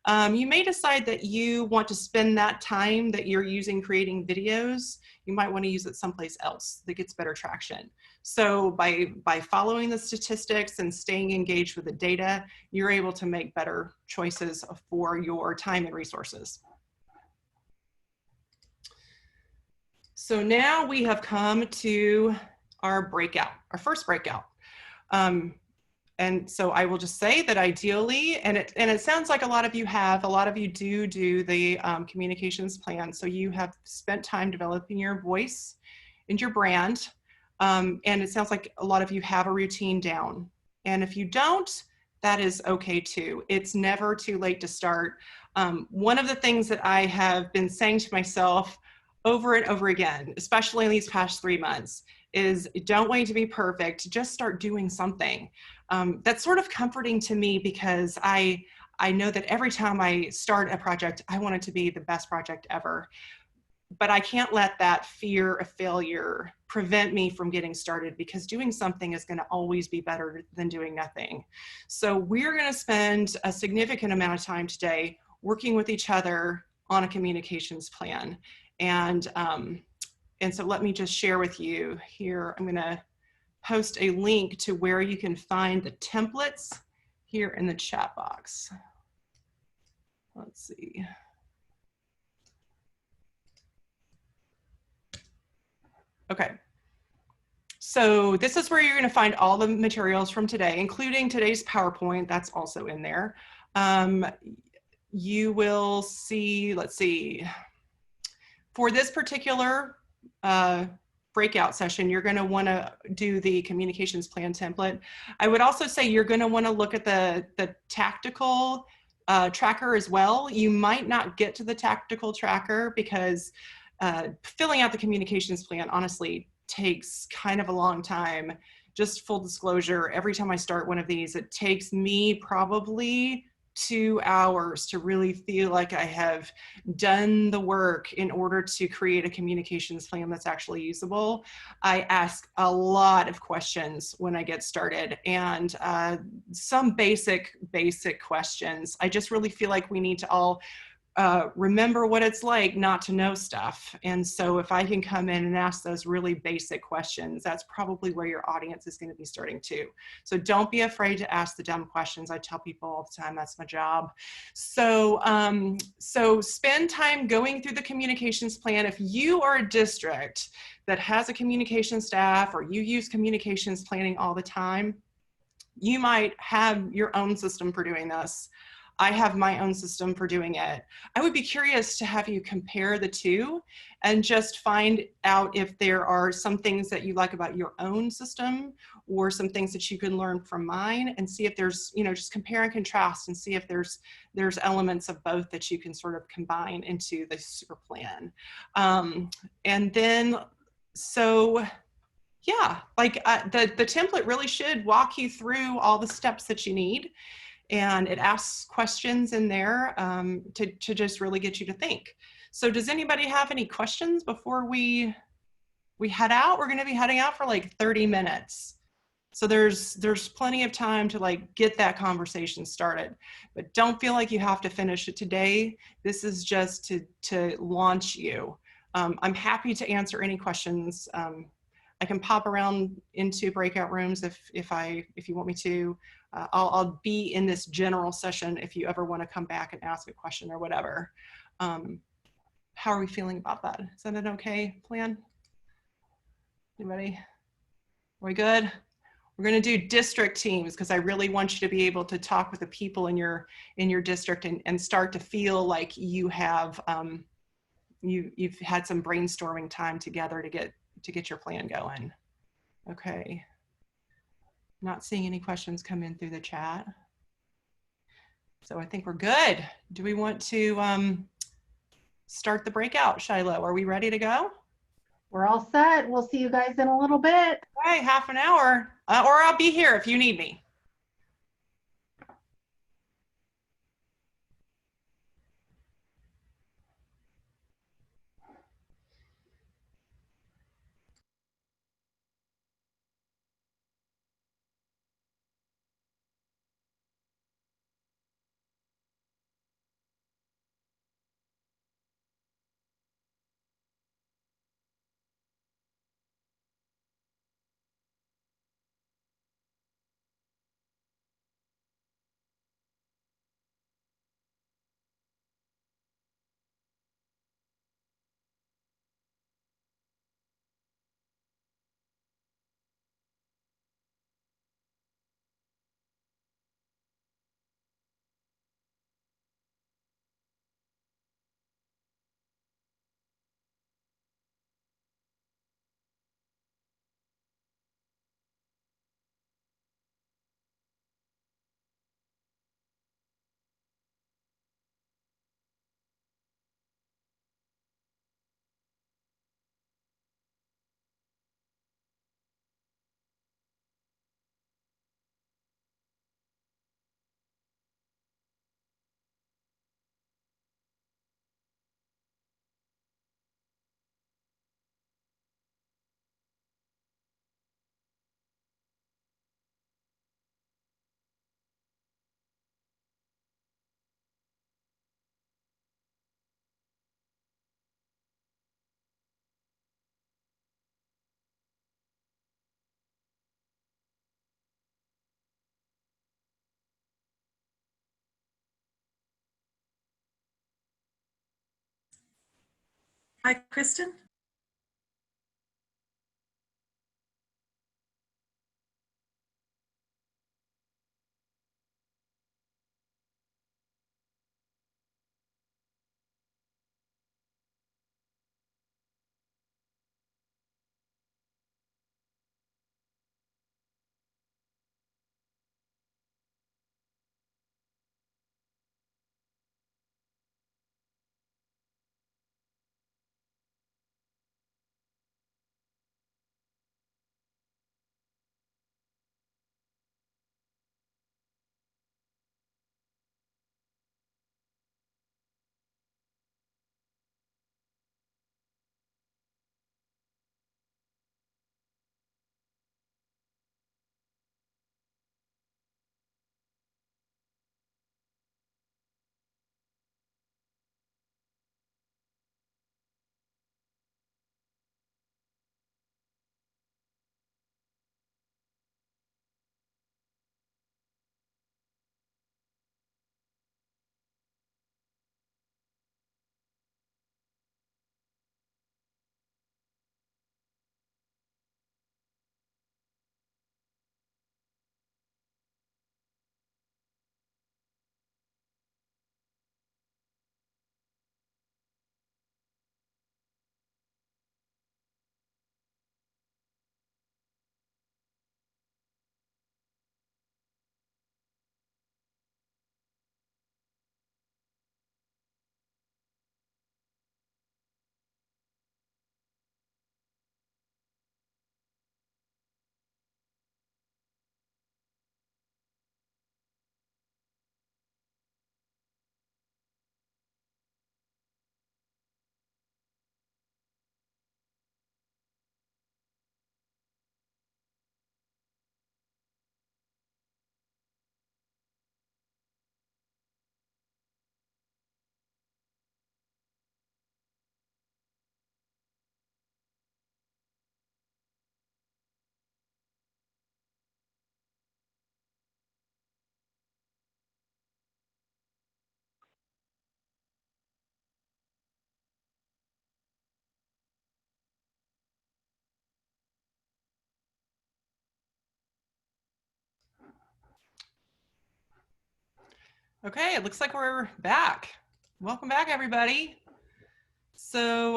you may decide that you want to spend that time that you're using creating videos, you might want to use it someplace else that gets better traction. So by following the statistics and staying engaged with the data, you're able to make better choices for your time and resources. So now we have come to our breakout, our first breakout. And so I will just say that ideally, and it sounds like a lot of you do the communications plan. So you have spent time developing your voice and your brand. And it sounds like a lot of you have a routine down. And if you don't, that is okay too. It's never too late to start. One of the things that I have been saying to myself over and over again, especially in these past 3 months, is don't wait to be perfect, just start doing something. That's sort of comforting to me, because I know that every time I start a project, I want it to be the best project ever. but I can't let that fear of failure prevent me from getting started, because doing something is going to always be better than doing nothing. So we're going to spend a significant amount of time today working with each other on a communications plan. And so let me just share with you here. I'm going to post a link to where you can find the templates here in the chat box. Let's see. Okay. So this is where you're going to find all the materials from today, including today's PowerPoint. That's also in there. You will see, let's see, for this particular breakout session, you're going to want to do the communications plan template. I would also say you're going to want to look at the tactical tracker as well. You might not get to the tactical tracker because filling out the communications plan honestly takes kind of a long time. Just full disclosure, every time I start one of these, it takes me probably 2 hours to really feel like I have done the work in order to create a communications plan that's actually usable. I ask a lot of questions when I get started, and some basic questions. I just really feel like we need to all remember what it's like not to know stuff. And so if I can come in and ask those really basic questions, that's probably where your audience is going to be starting too. So don't be afraid to ask the dumb questions. I tell people all the time, that's my job. So, so spend time going through the communications plan. If you are a district that has a communication staff, or you use communications planning all the time, you might have your own system for doing this. I have my own system for doing it. I would be curious to have you compare the two and just find out if there are some things that you like about your own system, or some things that you can learn from mine, and see if there's, you know, just compare and contrast and see if there's elements of both that you can sort of combine into the super plan. And then, so yeah, like the template really should walk you through all the steps that you need. And it asks questions in there to just really get you to think. So does anybody have any questions before we head out? We're going to be heading out for like 30 minutes. So there's plenty of time to like get that conversation started, but don't feel like you have to finish it today. This is just to launch you. I'm happy to answer any questions. I can pop around into breakout rooms if you want me to. I'll be in this general session if you ever want to come back and ask a question or whatever. How are we feeling about that? Is that an okay plan? Anybody? Are we good? We're going to do district teams because I really want you to be able to talk with the people in your district and start to feel like you have you've had some brainstorming time together to get your plan going. Okay. Not seeing any questions come in through the chat. So I think we're good. Do we want to start the breakout, Shiloh? Are we ready to go? We're all set. We'll see you guys in a little bit. Okay, half an hour. Or I'll be here if you need me. Hi, Kristen. Okay, it looks like we're back. Welcome back, everybody. So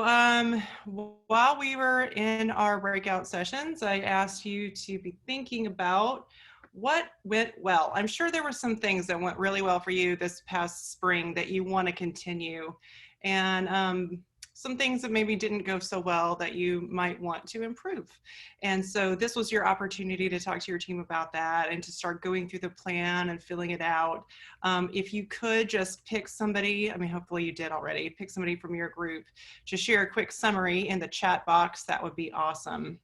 while we were in our breakout sessions, I asked you to be thinking about what went well. I'm sure there were some things that went really well for you this past spring that you want to continue, and some things that maybe didn't go so well that you might want to improve. And so this was your opportunity to talk to your team about that and to start going through the plan and filling it out. If you could just pick somebody, I mean, hopefully you did already, pick somebody from your group to share a quick summary in the chat box, that would be awesome.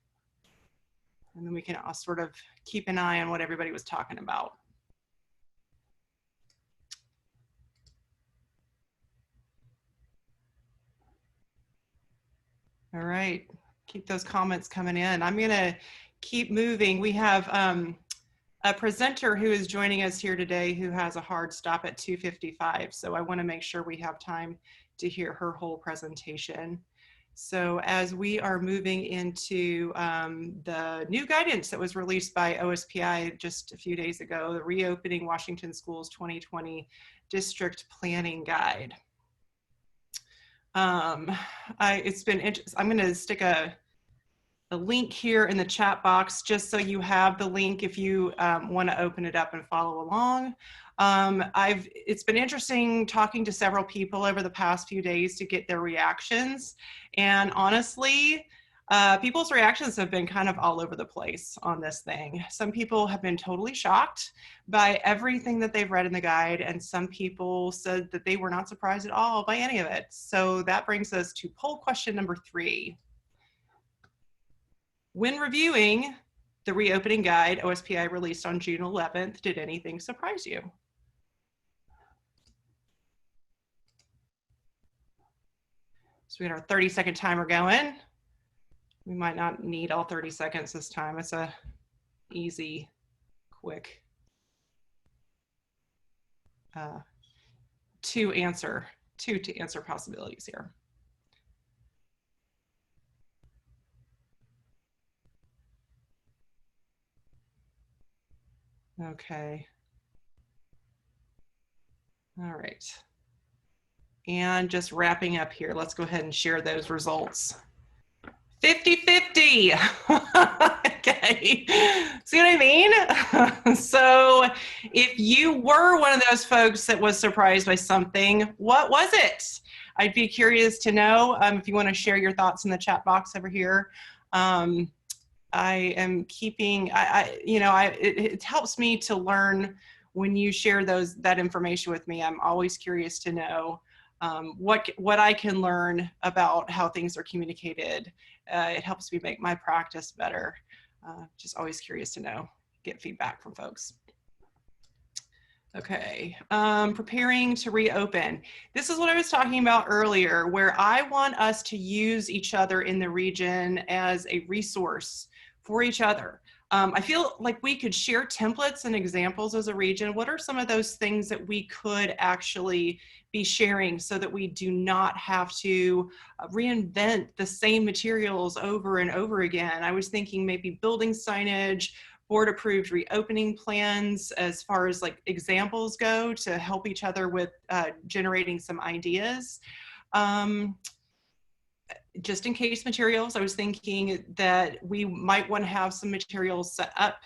And then we can all sort of keep an eye on what everybody was talking about. All right, keep those comments coming in. I'm gonna keep moving. We have a presenter who is joining us here today who has a hard stop at 2:55. So I wanna make sure we have time to hear her whole presentation. So as we are moving into the new guidance that was released by OSPI just a few days ago, the Reopening Washington Schools 2020 District Planning Guide. It's been interesting. I'm going to stick a link here in the chat box just so you have the link if you want to open it up and follow along. It's been interesting talking to several people over the past few days to get their reactions, and honestly, people's reactions have been kind of all over the place on this thing. Some people have been totally shocked by everything that they've read in the guide, and some people said that they were not surprised at all by any of it. So that brings us to poll question number 3. When reviewing the reopening guide OSPI released on June 11th, did anything surprise you? So we got our 30-second timer going. We might not need all 30 seconds this time. It's a easy, quick two to answer possibilities here. Okay. All right. And just wrapping up here, let's go ahead and share those results. 50-50. Okay. See what I mean? So if you were one of those folks that was surprised by something, what was it? I'd be curious to know if you want to share your thoughts in the chat box over here. I am keeping, it helps me to learn when you share that information with me. I'm always curious to know what I can learn about how things are communicated. It helps me make my practice better. Just always curious to know, get feedback from folks. Okay, preparing to reopen. This is what I was talking about earlier, where I want us to use each other in the region as a resource for each other. I feel like we could share templates and examples as a region. What are some of those things that we could actually be sharing so that we do not have to reinvent the same materials over and over again? I was thinking maybe building signage, board approved reopening plans as far as like examples go to help each other with generating some ideas. Just in case materials, I was thinking that we might want to have some materials set up.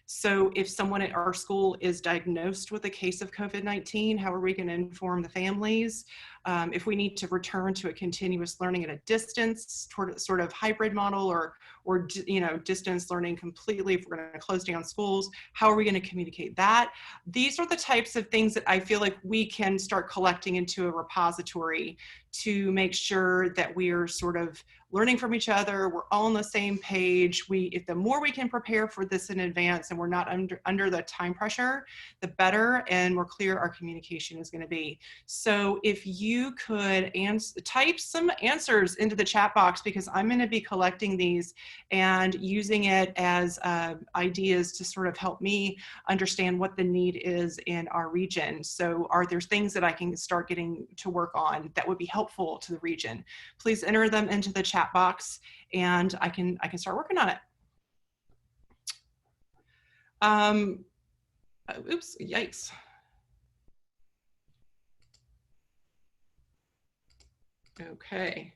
So if someone at our school is diagnosed with a case of COVID-19, how are we going to inform the families? If we need to return to a continuous learning at a distance, toward sort of hybrid model or distance learning completely, if we're going to close down schools, how are we going to communicate that? These are the types of things that I feel like we can start collecting into a repository to make sure that we're sort of learning from each other, we're all on the same page. If the more we can prepare for this in advance and we're not under the time pressure, the better and more clear our communication is going to be. So if you could type some answers into the chat box, because I'm going to be collecting these and using it as ideas to sort of help me understand what the need is in our region. So are there things that I can start getting to work on that would be helpful to the region? Please enter them into the chat box and I can start working on it. Oops, yikes. Okay.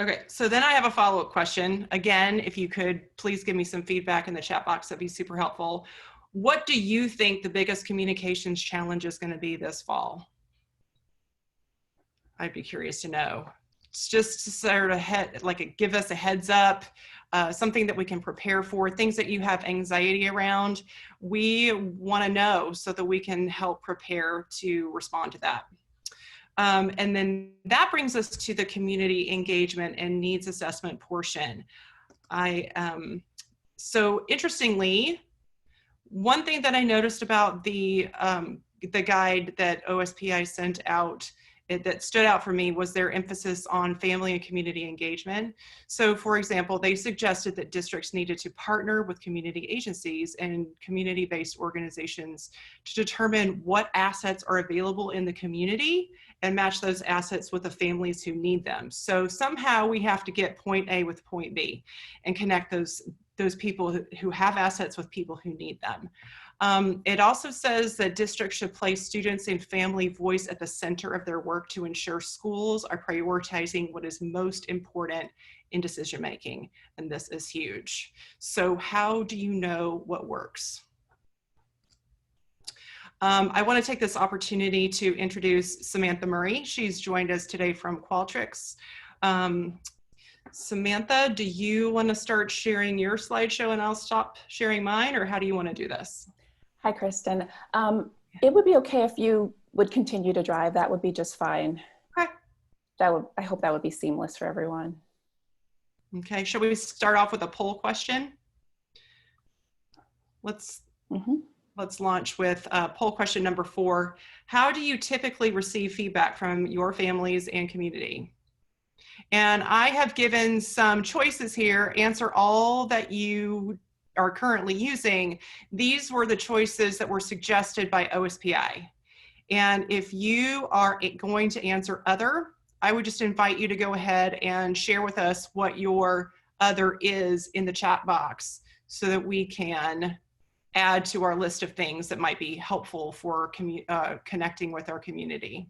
Okay, so then I have a follow-up question. Again, if you could please give me some feedback in the chat box, that'd be super helpful. What do you think the biggest communications challenge is going to be this fall? I'd be curious to know. It's just to sort of give us a heads up, something that we can prepare for, things that you have anxiety around. We want to know so that we can help prepare to respond to that. And then that brings us to the community engagement and needs assessment portion. So interestingly, one thing that I noticed about the guide that OSPI sent out that stood out for me was their emphasis on family and community engagement. So for example, they suggested that districts needed to partner with community agencies and community-based organizations to determine what assets are available in the community and match those assets with the families who need them. So somehow we have to get point A with point B and connect those people who have assets with people who need them. It also says that districts should place students and family voice at the center of their work to ensure schools are prioritizing what is most important in decision making, and this is huge. So how do you know what works? I want to take this opportunity to introduce Samantha Murray. She's joined us today from Qualtrics. Samantha, do you want to start sharing your slideshow and I'll stop sharing mine, or how do you want to do this? Hi, Kristen. It would be okay if you would continue to drive. That would be just fine. Okay. I hope that would be seamless for everyone. Okay, shall we start off with a poll question? Let's launch with poll question number 4. How do you typically receive feedback from your families and community? And I have given some choices here. Answer all that you are currently using. These were the choices that were suggested by OSPI. And if you are going to answer other, I would just invite you to go ahead and share with us what your other is in the chat box so that we can add to our list of things that might be helpful for connecting with our community.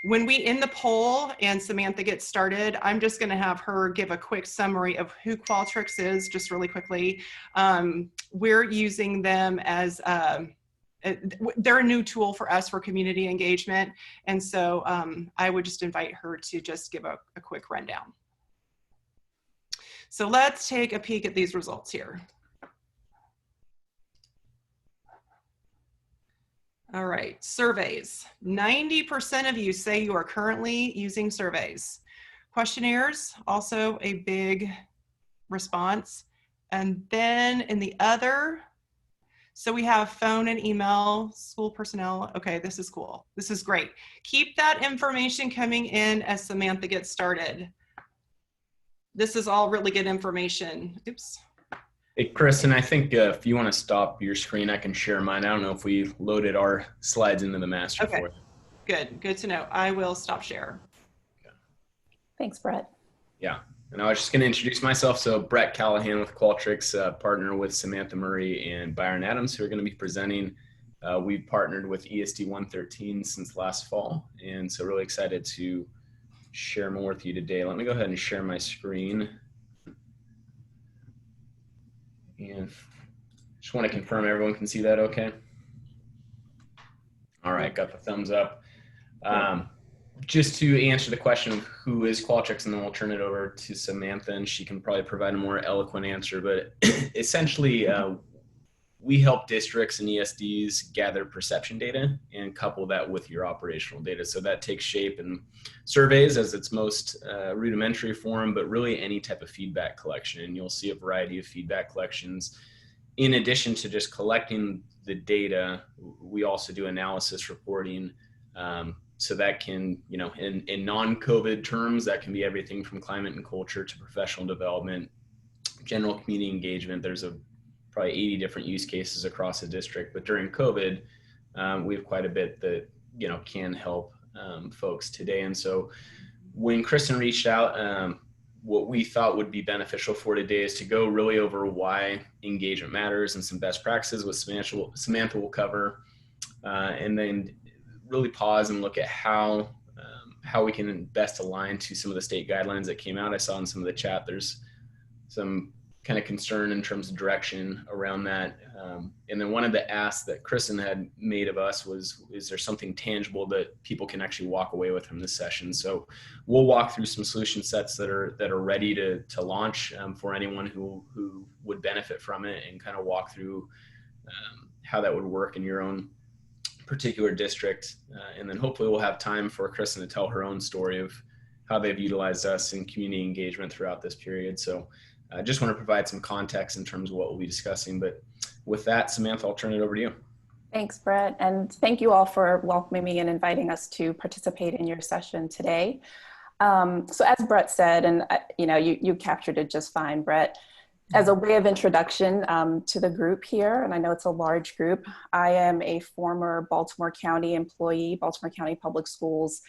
When we end the poll and Samantha gets started, I'm just going to have her give a quick summary of who Qualtrics is, just really quickly. We're using them as they're a new tool for us for community engagement, and so I would just invite her to just give a quick rundown. So let's take a peek at these results here. All right, surveys. 90% of you say you are currently using surveys. Questionnaires, also a big response. And then in the other, so we have phone and email, school personnel. Okay, this is cool. This is great. Keep that information coming in as Samantha gets started. This is all really good information. Oops. Hey, Kristen, I think if you want to stop your screen, I can share mine. I don't know if we loaded our slides into the master for it. Good to know. I will stop share. Okay. Thanks, Brett. Yeah, and I was just going to introduce myself. So Brett Callahan with Qualtrics, partner with Samantha Murray and Byron Adams, who are going to be presenting. We've partnered with ESD 113 since last fall, and so really excited to share more with you today. Let me go ahead and share my screen. And just want to confirm everyone can see that okay? All right, got the thumbs up. Just to answer the question of who is Qualtrics, and then we'll turn it over to Samantha, and she can probably provide a more eloquent answer. But essentially, we help districts and ESDs gather perception data and couple that with your operational data. So that takes shape in surveys as its most rudimentary form, but really any type of feedback collection. And you'll see a variety of feedback collections. In addition to just collecting the data, we also do analysis reporting. So that can, you know, in non-COVID terms, that can be everything from climate and culture to professional development, general community engagement. There's probably 80 different use cases across the district, but during COVID, we have quite a bit that, you know, can help folks today. And so when Kristen reached out, what we thought would be beneficial for today is to go really over why engagement matters and some best practices, which Samantha will cover, and then really pause and look at how we can best align to some of the state guidelines that came out. I saw in some of the chat, there's some kind of concern in terms of direction around that. And then one of the asks that Kristen had made of us was, is there something tangible that people can actually walk away with from this session? So we'll walk through some solution sets that are ready to launch for anyone who would benefit from it, and kind of walk through how that would work in your own particular district. And then hopefully we'll have time for Kristen to tell her own story of how they've utilized us in community engagement throughout this period. So I just want to provide some context in terms of what we'll be discussing. But with that, Samantha, I'll turn it over to you. Thanks, Brett. And thank you all for welcoming me and inviting us to participate in your session today. So as Brett said, and you know, you captured it just fine, Brett, as a way of introduction to the group here, and I know it's a large group, I am a former Baltimore County employee, Baltimore County Public Schools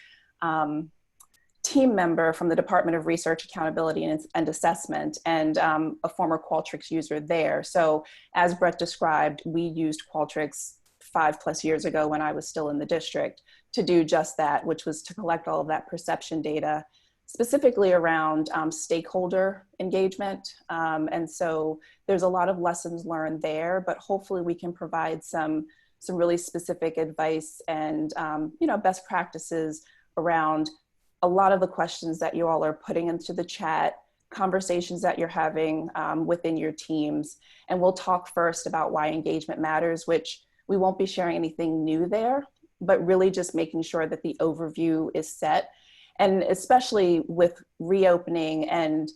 team member from the Department of Research, Accountability, and Assessment, and a former Qualtrics user there. So as Brett described, we used Qualtrics 5+ years ago when I was still in the district to do just that, which was to collect all of that perception data, specifically around stakeholder engagement. And so there's a lot of lessons learned there, but hopefully we can provide some really specific advice and you know, best practices around a lot of the questions that you all are putting into the chat, conversations that you're having within your teams. And we'll talk first about why engagement matters, which we won't be sharing anything new there, but really just making sure that the overview is set. And especially with reopening and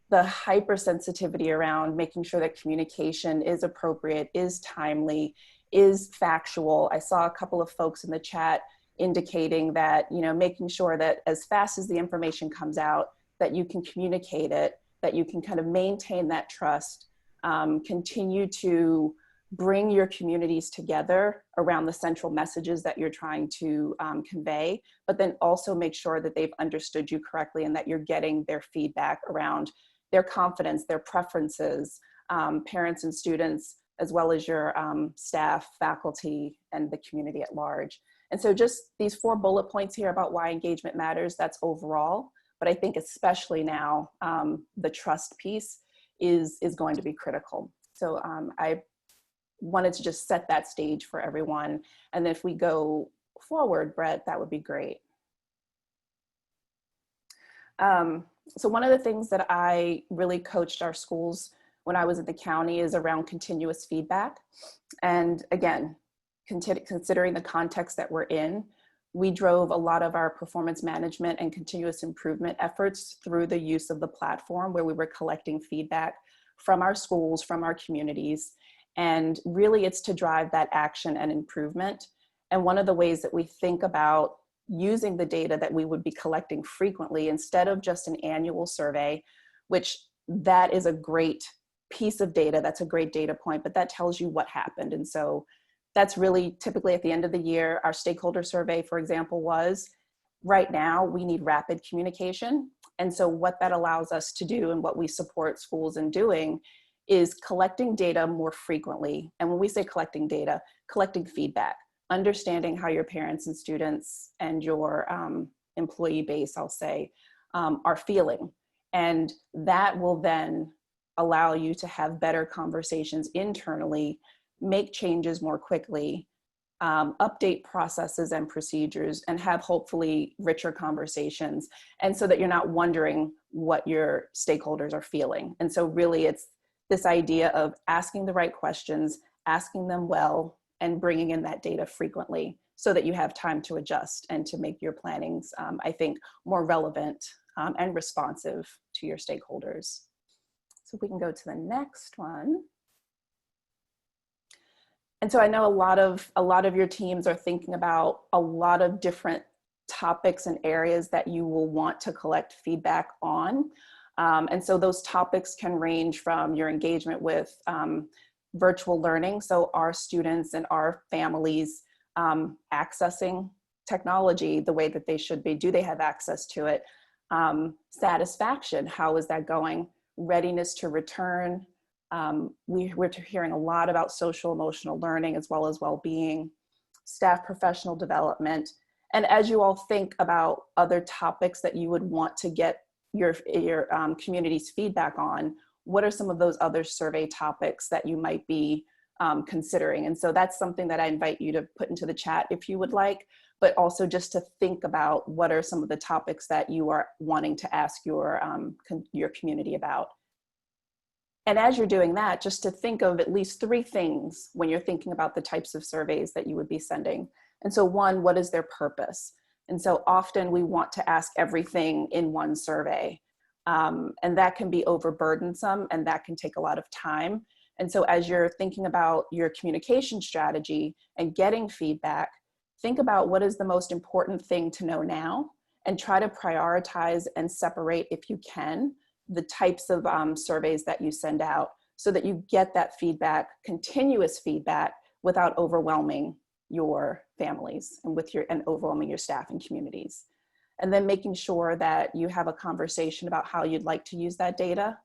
the hypersensitivity around making sure that communication is appropriate, is timely, is factual. I saw a couple of folks in the chat indicating that, you know, making sure that as fast as the information comes out, that you can communicate it, that you can kind of maintain that trust, continue to bring your communities together around the central messages that you're trying to convey, but then also make sure that they've understood you correctly and that you're getting their feedback around their confidence, their preferences, parents and students, as well as your staff, faculty, and the community at large. And so just these 4 bullet points here about why engagement matters, that's overall, but I think especially now, the trust piece is going to be critical. So I wanted to just set that stage for everyone. And if we go forward, Brett, that would be great. So one of the things that I really coached our schools when I was in the county is around continuous feedback. And again, considering the context that we're in, we drove a lot of our performance management and continuous improvement efforts through the use of the platform, where we were collecting feedback from our schools, from our communities. And really it's to drive that action and improvement. And one of the ways that we think about using the data that we would be collecting frequently, instead of just an annual survey, which that is a great piece of data, that's a great data point, but that tells you what happened. And so that's really typically at the end of the year. Our stakeholder survey, for example, was right now we need rapid communication. And so what that allows us to do, and what we support schools in doing, is collecting data more frequently. And when we say collecting data, collecting feedback, understanding how your parents and students and your employee base, I'll say, are feeling. And that will then allow you to have better conversations internally, make changes more quickly, update processes and procedures, and have hopefully richer conversations. And so that you're not wondering what your stakeholders are feeling. And so really it's this idea of asking the right questions, asking them well, and bringing in that data frequently so that you have time to adjust and to make your plannings, I think, more relevant and responsive to your stakeholders. So if we can go to the next one. And so I know a lot of your teams are thinking about a lot of different topics and areas that you will want to collect feedback on. And so those topics can range from your engagement with virtual learning, so our students and our families accessing technology the way that they should be. Do they have access to it? Satisfaction, how is that going? Readiness to return. We're hearing a lot about social emotional learning as well as well-being, staff professional development. And as you all think about other topics that you would want to get your community's feedback on, what are some of those other survey topics that you might be considering? And so that's something that I invite you to put into the chat if you would like, but also just to think about what are some of the topics that you are wanting to ask your community about. And as you're doing that, just to think of at least 3 things when you're thinking about the types of surveys that you would be sending. And so 1, what is their purpose? And so often we want to ask everything in one survey. And that can be overburdensome and that can take a lot of time. And so as you're thinking about your communication strategy and getting feedback, think about what is the most important thing to know now and try to prioritize and separate, if you can, the types of surveys that you send out so that you get that feedback, continuous feedback, without overwhelming your families and overwhelming your staff and communities. And then making sure that you have a conversation about how you'd like to use that data.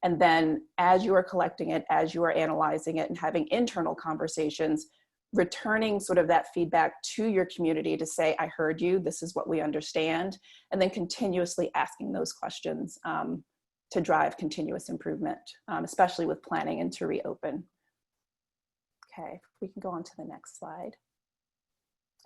And then as you are collecting it, as you are analyzing it and having internal conversations, returning sort of that feedback to your community to say, I heard you, this is what we understand, and then continuously asking those questions to drive continuous improvement, especially with planning and to reopen. Okay, we can go on to the next slide.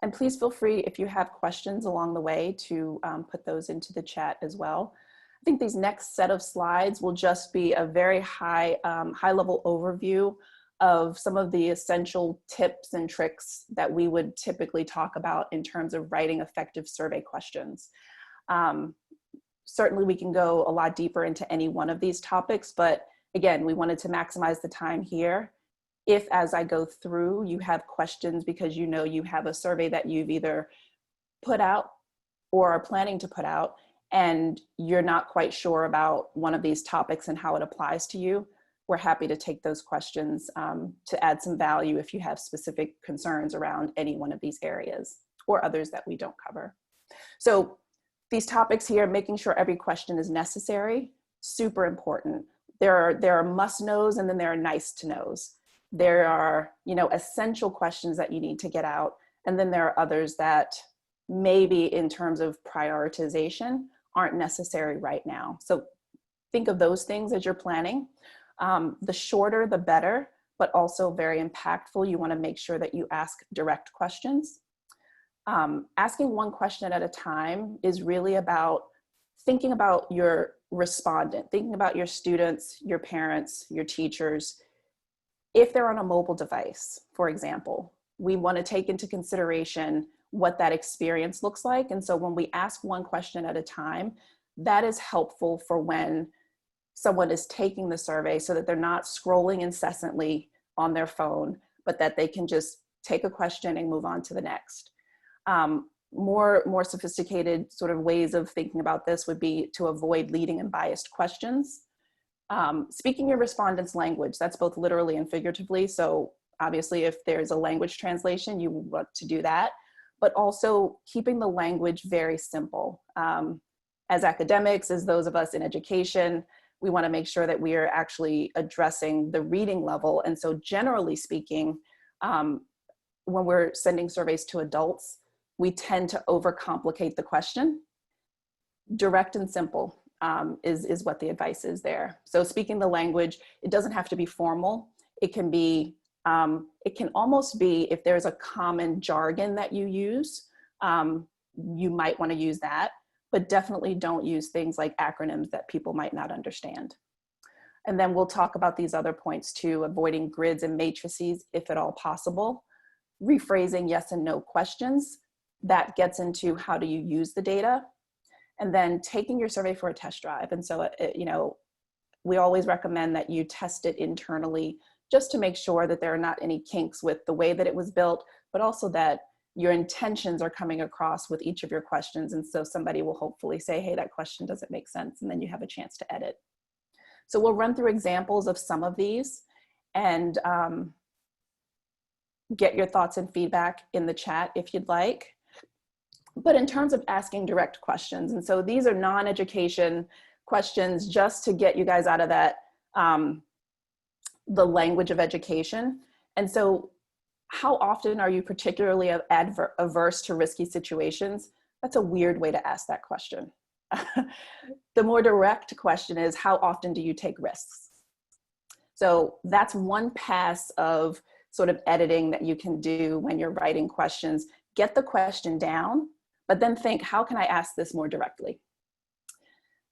And please feel free, if you have questions along the way, to put those into the chat as well. I think these next set of slides will just be a very high-level overview of some of the essential tips and tricks that we would typically talk about in terms of writing effective survey questions. Certainly we can go a lot deeper into any one of these topics, but again, we wanted to maximize the time here. If as I go through, you have questions because you know you have a survey that you've either put out or are planning to put out, and you're not quite sure about one of these topics and how it applies to you, we're happy to take those questions to add some value if you have specific concerns around any one of these areas or others that we don't cover. So these topics here, making sure every question is necessary, super important. There are must knows, and then there are nice to knows. There are, you know, essential questions that you need to get out, and then there are others that maybe in terms of prioritization aren't necessary right now. So think of those things as you're planning. The shorter, the better, but also very impactful. You want to make sure that you ask direct questions. Asking one question at a time is really about thinking about your respondent, thinking about your students, your parents, your teachers. If they're on a mobile device, for example, we want to take into consideration what that experience looks like. And so when we ask one question at a time, that is helpful for when someone is taking the survey, so that they're not scrolling incessantly on their phone, but that they can just take a question and move on to the next. More sophisticated sort of ways of thinking about this would be to avoid leading and biased questions. Speaking your respondent's language, that's both literally and figuratively. So obviously if there's a language translation, you want to do that, but also keeping the language very simple. As academics, as those of us in education, we want to make sure that we are actually addressing the reading level. And so generally speaking, when we're sending surveys to adults, we tend to overcomplicate the question. Direct and simple is what the advice is there. So speaking the language, it doesn't have to be formal. It can be, it can almost be, if there's a common jargon that you use, you might want to use that, but definitely don't use things like acronyms that people might not understand. And then we'll talk about these other points too, avoiding grids and matrices if at all possible, rephrasing yes and no questions. That gets into how do you use the data, and then taking your survey for a test drive. And so, you know, we always recommend that you test it internally just to make sure that there are not any kinks with the way that it was built, but also that your intentions are coming across with each of your questions. And so somebody will hopefully say, hey, that question doesn't make sense. And then you have a chance to edit. So we'll run through examples of some of these and get your thoughts and feedback in the chat if you'd like. But in terms of asking direct questions, and so these are non-education questions just to get you guys out of that, the language of education. And so how often are you particularly averse to risky situations? That's a weird way to ask that question. The more direct question is, how often do you take risks? So that's one pass of sort of editing that you can do when you're writing questions. Get the question down, but then think, how can I ask this more directly?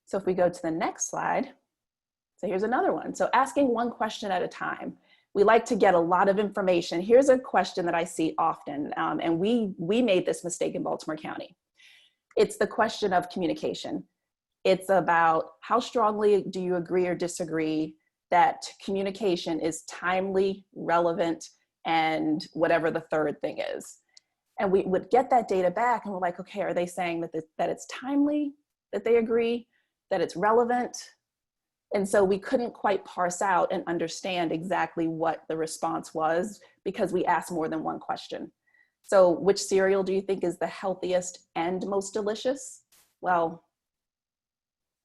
So if we go to the next slide, so here's another one. So asking one question at a time. We like to get a lot of information. Here's a question that I see often, and we made this mistake in Baltimore County. It's the question of communication. It's about how strongly do you agree or disagree that communication is timely, relevant, and whatever the third thing is. And we would get that data back and we're like, okay, are they saying that it's timely, that they agree, that it's relevant? And so we couldn't quite parse out and understand exactly what the response was because we asked more than one question. So which cereal do you think is the healthiest and most delicious? Well,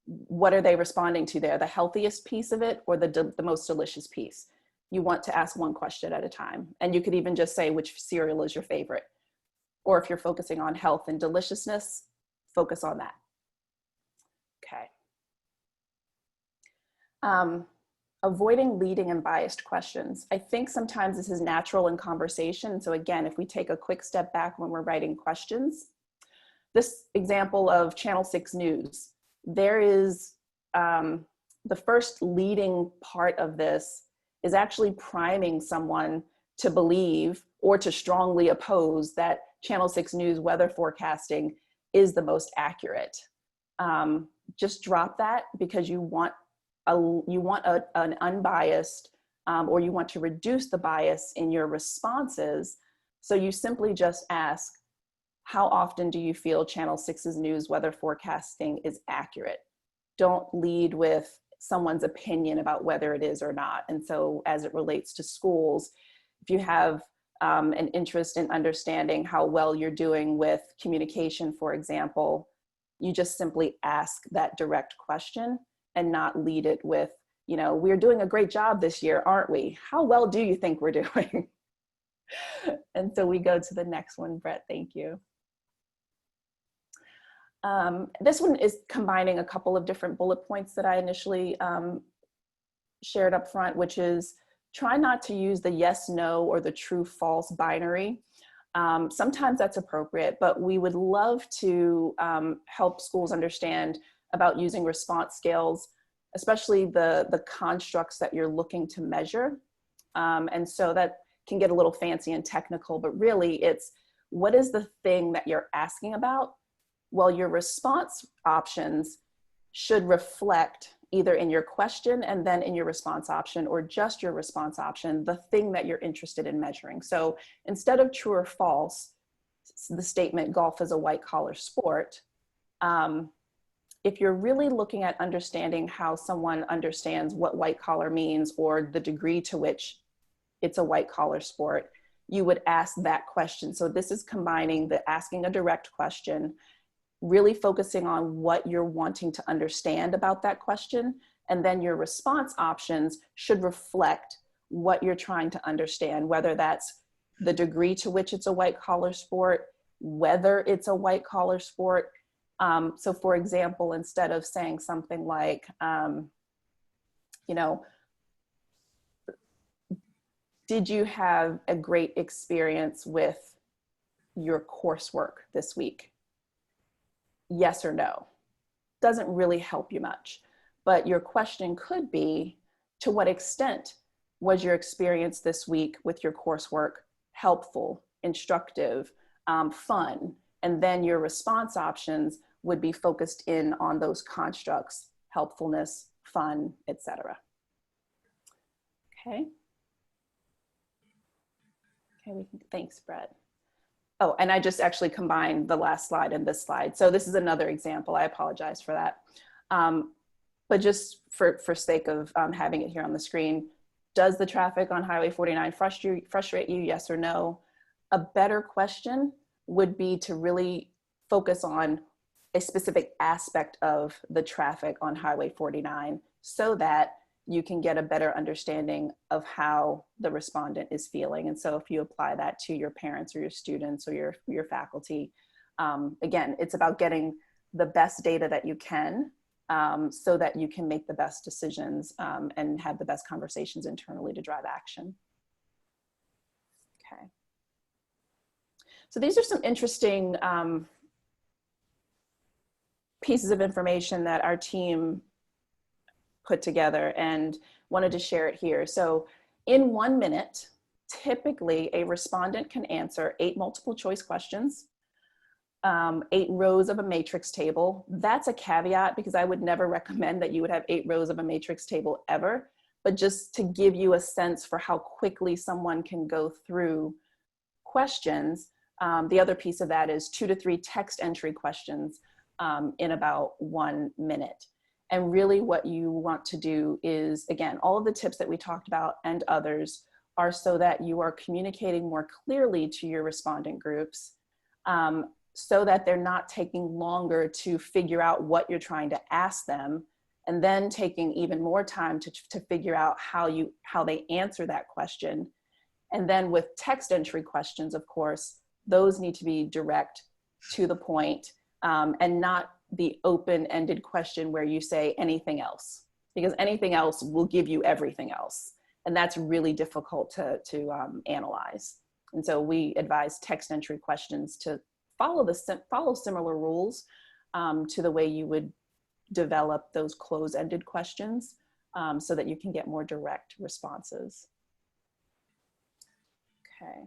what are they responding to there? The healthiest piece of it or the most delicious piece? You want to ask one question at a time. And you could even just say which cereal is your favorite. Or if you're focusing on health and deliciousness, focus on that. Okay. Avoiding leading and biased questions. I think sometimes this is natural in conversation. So again, if we take a quick step back when we're writing questions, this example of Channel 6 News, there is the first leading part of this is actually priming someone to believe or to strongly oppose that Channel 6 News weather forecasting is the most accurate. Just drop that because you want an unbiased or you want to reduce the bias in your responses. So you simply just ask, how often do you feel Channel 6's news weather forecasting is accurate? Don't lead with someone's opinion about whether it is or not. And so as it relates to schools, if you have an interest in understanding how well you're doing with communication, for example, you just simply ask that direct question and not lead it with, you know, we're doing a great job this year, aren't we? How well do you think we're doing? And so we go to the next one, Brett, thank you. This one is combining a couple of different bullet points that I initially shared up front, which is try not to use the yes, no, or the true, false binary. Sometimes that's appropriate, but we would love to help schools understand about using response scales, especially the constructs that you're looking to measure. And so that can get a little fancy and technical, but really it's what is the thing that you're asking about? Well, your response options should reflect either in your question and then in your response option, or just your response option, the thing that you're interested in measuring. So instead of true or false, the statement golf is a white collar sport, if you're really looking at understanding how someone understands what white collar means or the degree to which it's a white collar sport, you would ask that question. So this is combining the asking a direct question, really focusing on what you're wanting to understand about that question. And then your response options should reflect what you're trying to understand, whether that's the degree to which it's a white collar sport, whether it's a white collar sport. So for example, instead of saying something like, you know, did you have a great experience with your coursework this week? Yes or no. Doesn't really help you much. But your question could be, to what extent was your experience this week with your coursework helpful, instructive, fun? And then your response options would be focused in on those constructs, helpfulness, fun, etc. Okay. Okay, thanks, Brett. Oh, and I just actually combined the last slide and this slide. So this is another example. I apologize for that. But just for sake of having it here on the screen, does the traffic on Highway 49 frustrate you, yes or no? A better question would be to really focus on a specific aspect of the traffic on Highway 49 so that you can get a better understanding of how the respondent is feeling. And so if you apply that to your parents or your students or your faculty, again, it's about getting the best data that you can so that you can make the best decisions and have the best conversations internally to drive action. Okay. So these are some interesting pieces of information that our team put together and wanted to share it here. So in 1 minute, typically a respondent can answer 8 multiple choice questions, 8 rows of a matrix table. That's a caveat because I would never recommend that you would have 8 rows of a matrix table ever, but just to give you a sense for how quickly someone can go through questions. The other piece of that is 2 to 3 text entry questions in about 1 minute. And really what you want to do is, again, all of the tips that we talked about and others are so that you are communicating more clearly to your respondent groups so that they're not taking longer to figure out what you're trying to ask them, and then taking even more time to figure out how they answer that question. And then with text entry questions, of course, those need to be direct, to the point, and not the open-ended question where you say anything else, because anything else will give you everything else. And that's really difficult to analyze. And so we advise text entry questions to follow similar rules to the way you would develop those close-ended questions so that you can get more direct responses. Okay.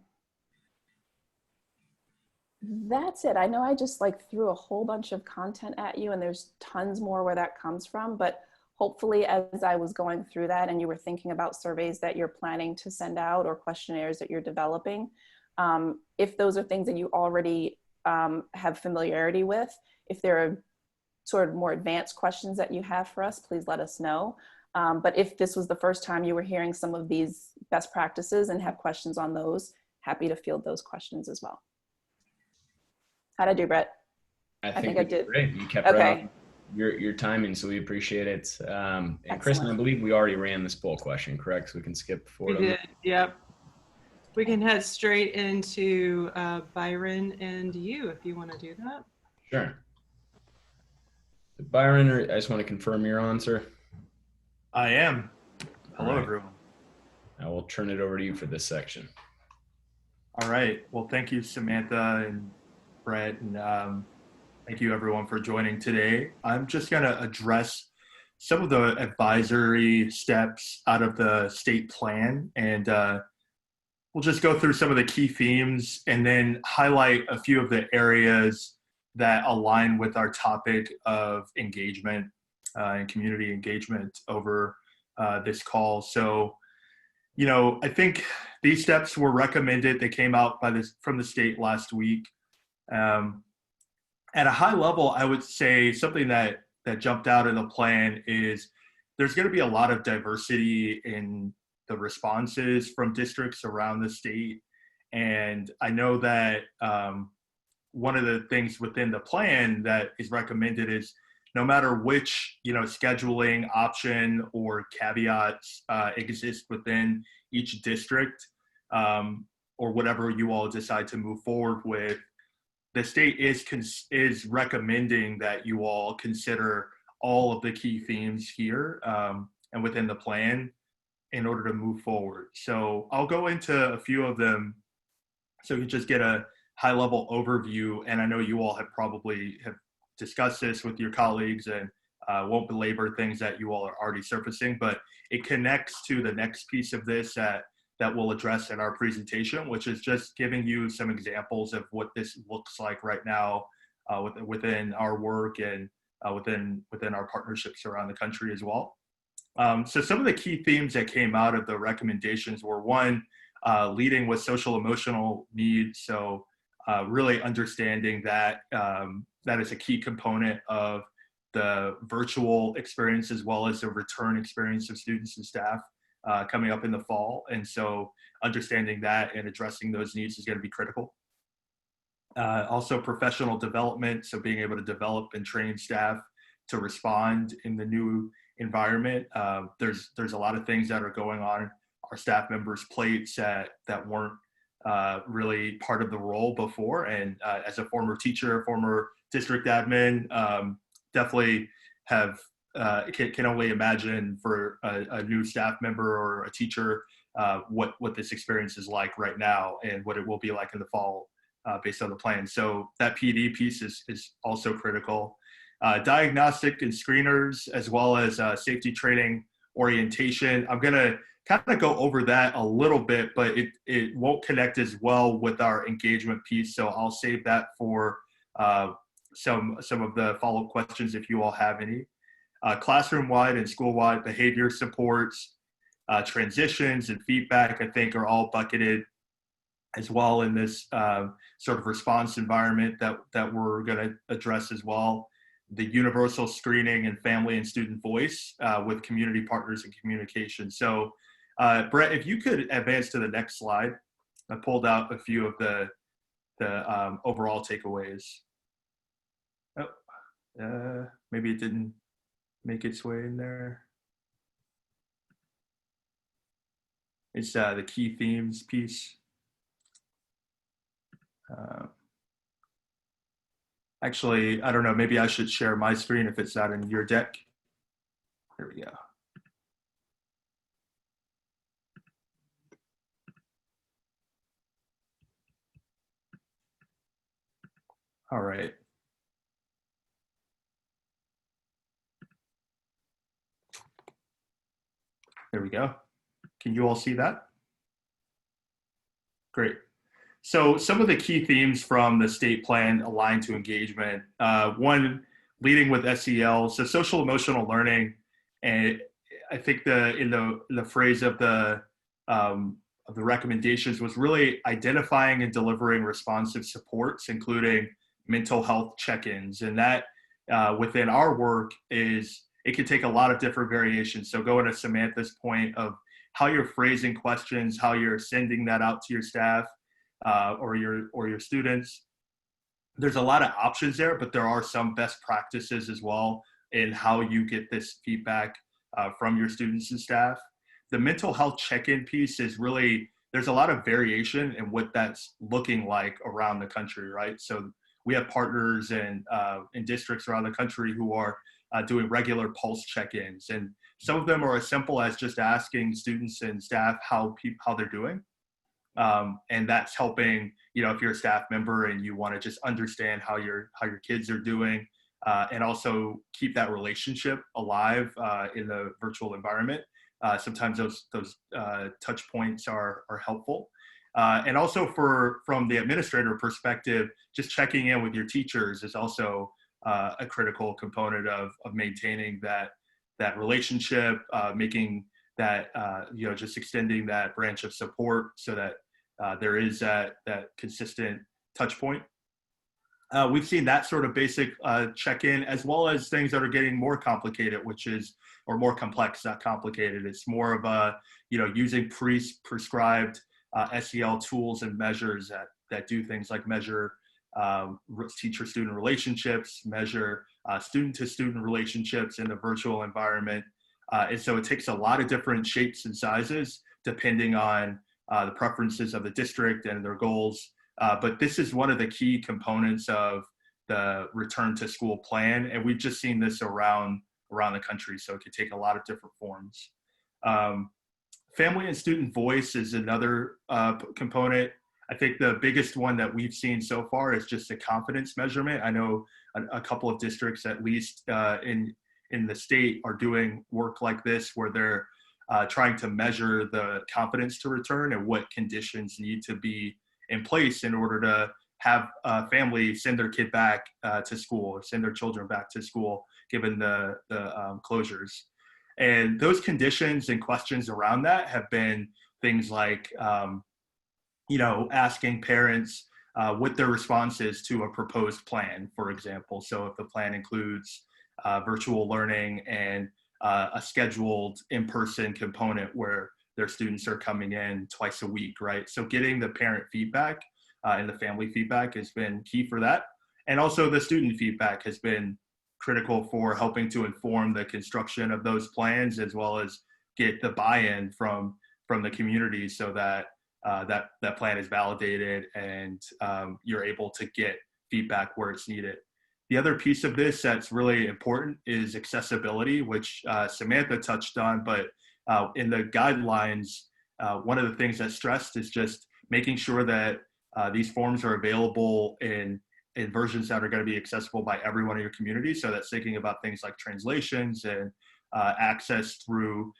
That's it. I know I just threw a whole bunch of content at you, and there's tons more where that comes from, but hopefully as I was going through that and you were thinking about surveys that you're planning to send out or questionnaires that you're developing, if those are things that you already have familiarity with, if there are sort of more advanced questions that you have for us, please let us know. But if this was the first time you were hearing some of these best practices and have questions on those, happy to field those questions as well. How'd I do, Brett? I think think I we did. great. You kept right Okay. on your timing, so we appreciate it. And Kristen, I Excellent. believe we already ran this poll question, correct? So we can skip We forward on did, that. yep. We can head straight into Byron and you if you want to do that. Sure. Byron, I just want to confirm you're on, sir. I am. Hello, All right. everyone. I will turn it over to you for this section. All right. Well, thank you, Samantha and Brett, and thank you, everyone, for joining today. I'm just going to address some of the advisory steps out of the state plan, and we'll just go through some of the key themes and then highlight a few of the areas that align with our topic of engagement and community engagement over this call. So, you know, I think these steps were recommended. They came out from the state last week. At a high level, I would say something that jumped out in the plan is there's going to be a lot of diversity in the responses from districts around the state. And I know that one of the things within the plan that is recommended is no matter which, you know, scheduling option or caveats exist within each district, or whatever you all decide to move forward with, the state is recommending that you all consider all of the key themes here and within the plan in order to move forward. So I'll go into a few of them so you just get a high level overview. And I know you all have discussed this with your colleagues and won't belabor things that you all are already surfacing, but it connects to the next piece of this that we'll address in our presentation, which is just giving you some examples of what this looks like right now within our work and within our partnerships around the country as well. So some of the key themes that came out of the recommendations were, one, leading with social emotional needs. So really understanding that that is a key component of the virtual experience as well as the return experience of students and staff coming up in the fall. And so understanding that and addressing those needs is going to be critical. Also professional development, so being able to develop and train staff to respond in the new environment. There's a lot of things that are going on our staff members' plates that weren't really part of the role before. And as a former teacher, former district admin, definitely have can only imagine for a new staff member or a teacher what this experience is like right now and what it will be like in the fall based on the plan. So that PD piece is also critical. Diagnostic and screeners, as well as safety training orientation. I'm going to kind of go over that a little bit, but it won't connect as well with our engagement piece. So I'll save that for some of the follow-up questions if you all have any. Classroom-wide and school-wide behavior supports, transitions and feedback, I think, are all bucketed as well in this sort of response environment that we're going to address as well. The universal screening and family and student voice with community partners and communication. So Brett, if you could advance to the next slide. I pulled out a few of the overall takeaways. Oh, maybe it didn't make its way in there. It's the key themes piece. Actually, I don't know, maybe I should share my screen if it's not in your deck. Here we go. All right. There we go. Can you all see that? Great. So some of the key themes from the state plan align to engagement. One, leading with SEL, so social emotional learning, and I think in the phrase of the recommendations was really identifying and delivering responsive supports, including mental health check-ins, and that within our work is it can take a lot of different variations. So going to Samantha's point of how you're phrasing questions, how you're sending that out to your staff or your students. There's a lot of options there, but there are some best practices as well in how you get this feedback from your students and staff. The mental health check-in piece is really, there's a lot of variation in what that's looking like around the country, right? So we have partners in districts around the country who are doing regular pulse check-ins, and some of them are as simple as just asking students and staff how they're doing. And that's helping, if you're a staff member and you want to just understand how your kids are doing, and also keep that relationship alive in the virtual environment. Sometimes those touch points are helpful. And also from the administrator perspective, just checking in with your teachers is also a critical component of maintaining that relationship, making that, just extending that branch of support so that there is that consistent touch point. We've seen that sort of basic check-in, as well as things that are getting more complicated, or more complex, not complicated. It's more of a, using prescribed SEL tools and measures that do things like measure teacher-student relationships, measure student-to-student relationships in the virtual environment. And so it takes a lot of different shapes and sizes depending on the preferences of the district and their goals. But this is one of the key components of the return to school plan. And we've just seen this around the country. So it could take a lot of different forms. Family and student voice is another component. I think the biggest one that we've seen so far is just the confidence measurement. I know a couple of districts, at least in the state, are doing work like this where they're trying to measure the confidence to return and what conditions need to be in place in order to have a family send their kid back to school or send their children back to school, given the closures. And those conditions and questions around that have been things like, asking parents what their response is to a proposed plan, for example. So if the plan includes virtual learning and a scheduled in-person component where their students are coming in twice a week, right? So getting the parent feedback and the family feedback has been key for that. And also the student feedback has been critical for helping to inform the construction of those plans, as well as get the buy-in from the community so that that plan is validated and you're able to get feedback where it's needed. The other piece of this that's really important is accessibility, which Samantha touched on, but in the guidelines, one of the things that's stressed is just making sure that these forms are available in versions that are going to be accessible by everyone in your community. So that's thinking about things like translations and access through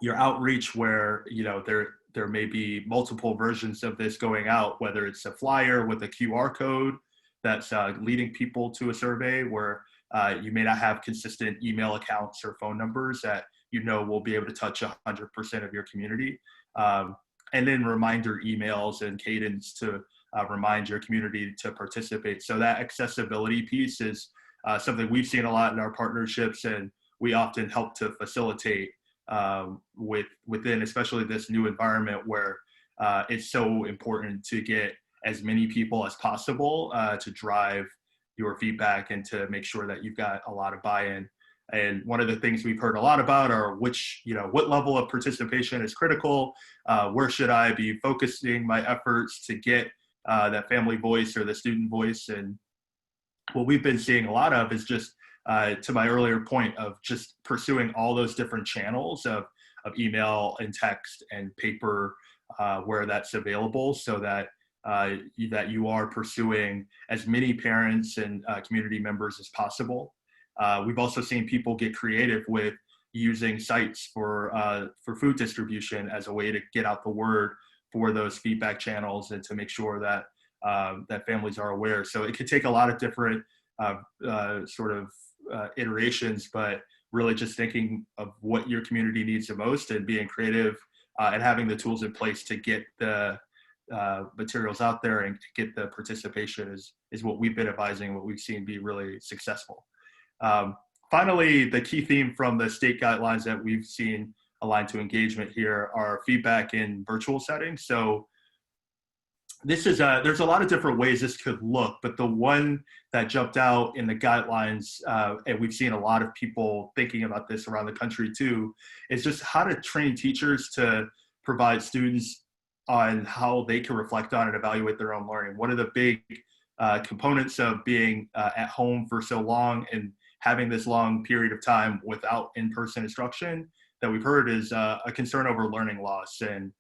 your outreach, where there may be multiple versions of this going out, whether it's a flyer with a QR code that's leading people to a survey, where you may not have consistent email accounts or phone numbers that will be able to touch 100% of your community. And then reminder emails and cadence to remind your community to participate. So that accessibility piece is something we've seen a lot in our partnerships, and we often help to facilitate within especially this new environment where it's so important to get as many people as possible to drive your feedback and to make sure that you've got a lot of buy-in. And one of the things we've heard a lot about are what level of participation is critical, where should I be focusing my efforts to get that family voice or the student voice. And what we've been seeing a lot of is just to my earlier point of just pursuing all those different channels of email and text and paper where that's available, so that that you are pursuing as many parents and community members as possible. We've also seen people get creative with using sites for food distribution as a way to get out the word for those feedback channels and to make sure that that families are aware. So it could take a lot of different iterations, but really just thinking of what your community needs the most and being creative and having the tools in place to get the materials out there and get the participation is what we've been advising, what we've seen be really successful. Finally, the key theme from the state guidelines that we've seen aligned to engagement here are feedback in virtual settings. So this is there's a lot of different ways this could look, but the one that jumped out in the guidelines, and we've seen a lot of people thinking about this around the country too, is just how to train teachers to provide students on how they can reflect on and evaluate their own learning. One of the big components of being at home for so long and having this long period of time without in-person instruction that we've heard is a concern over learning loss and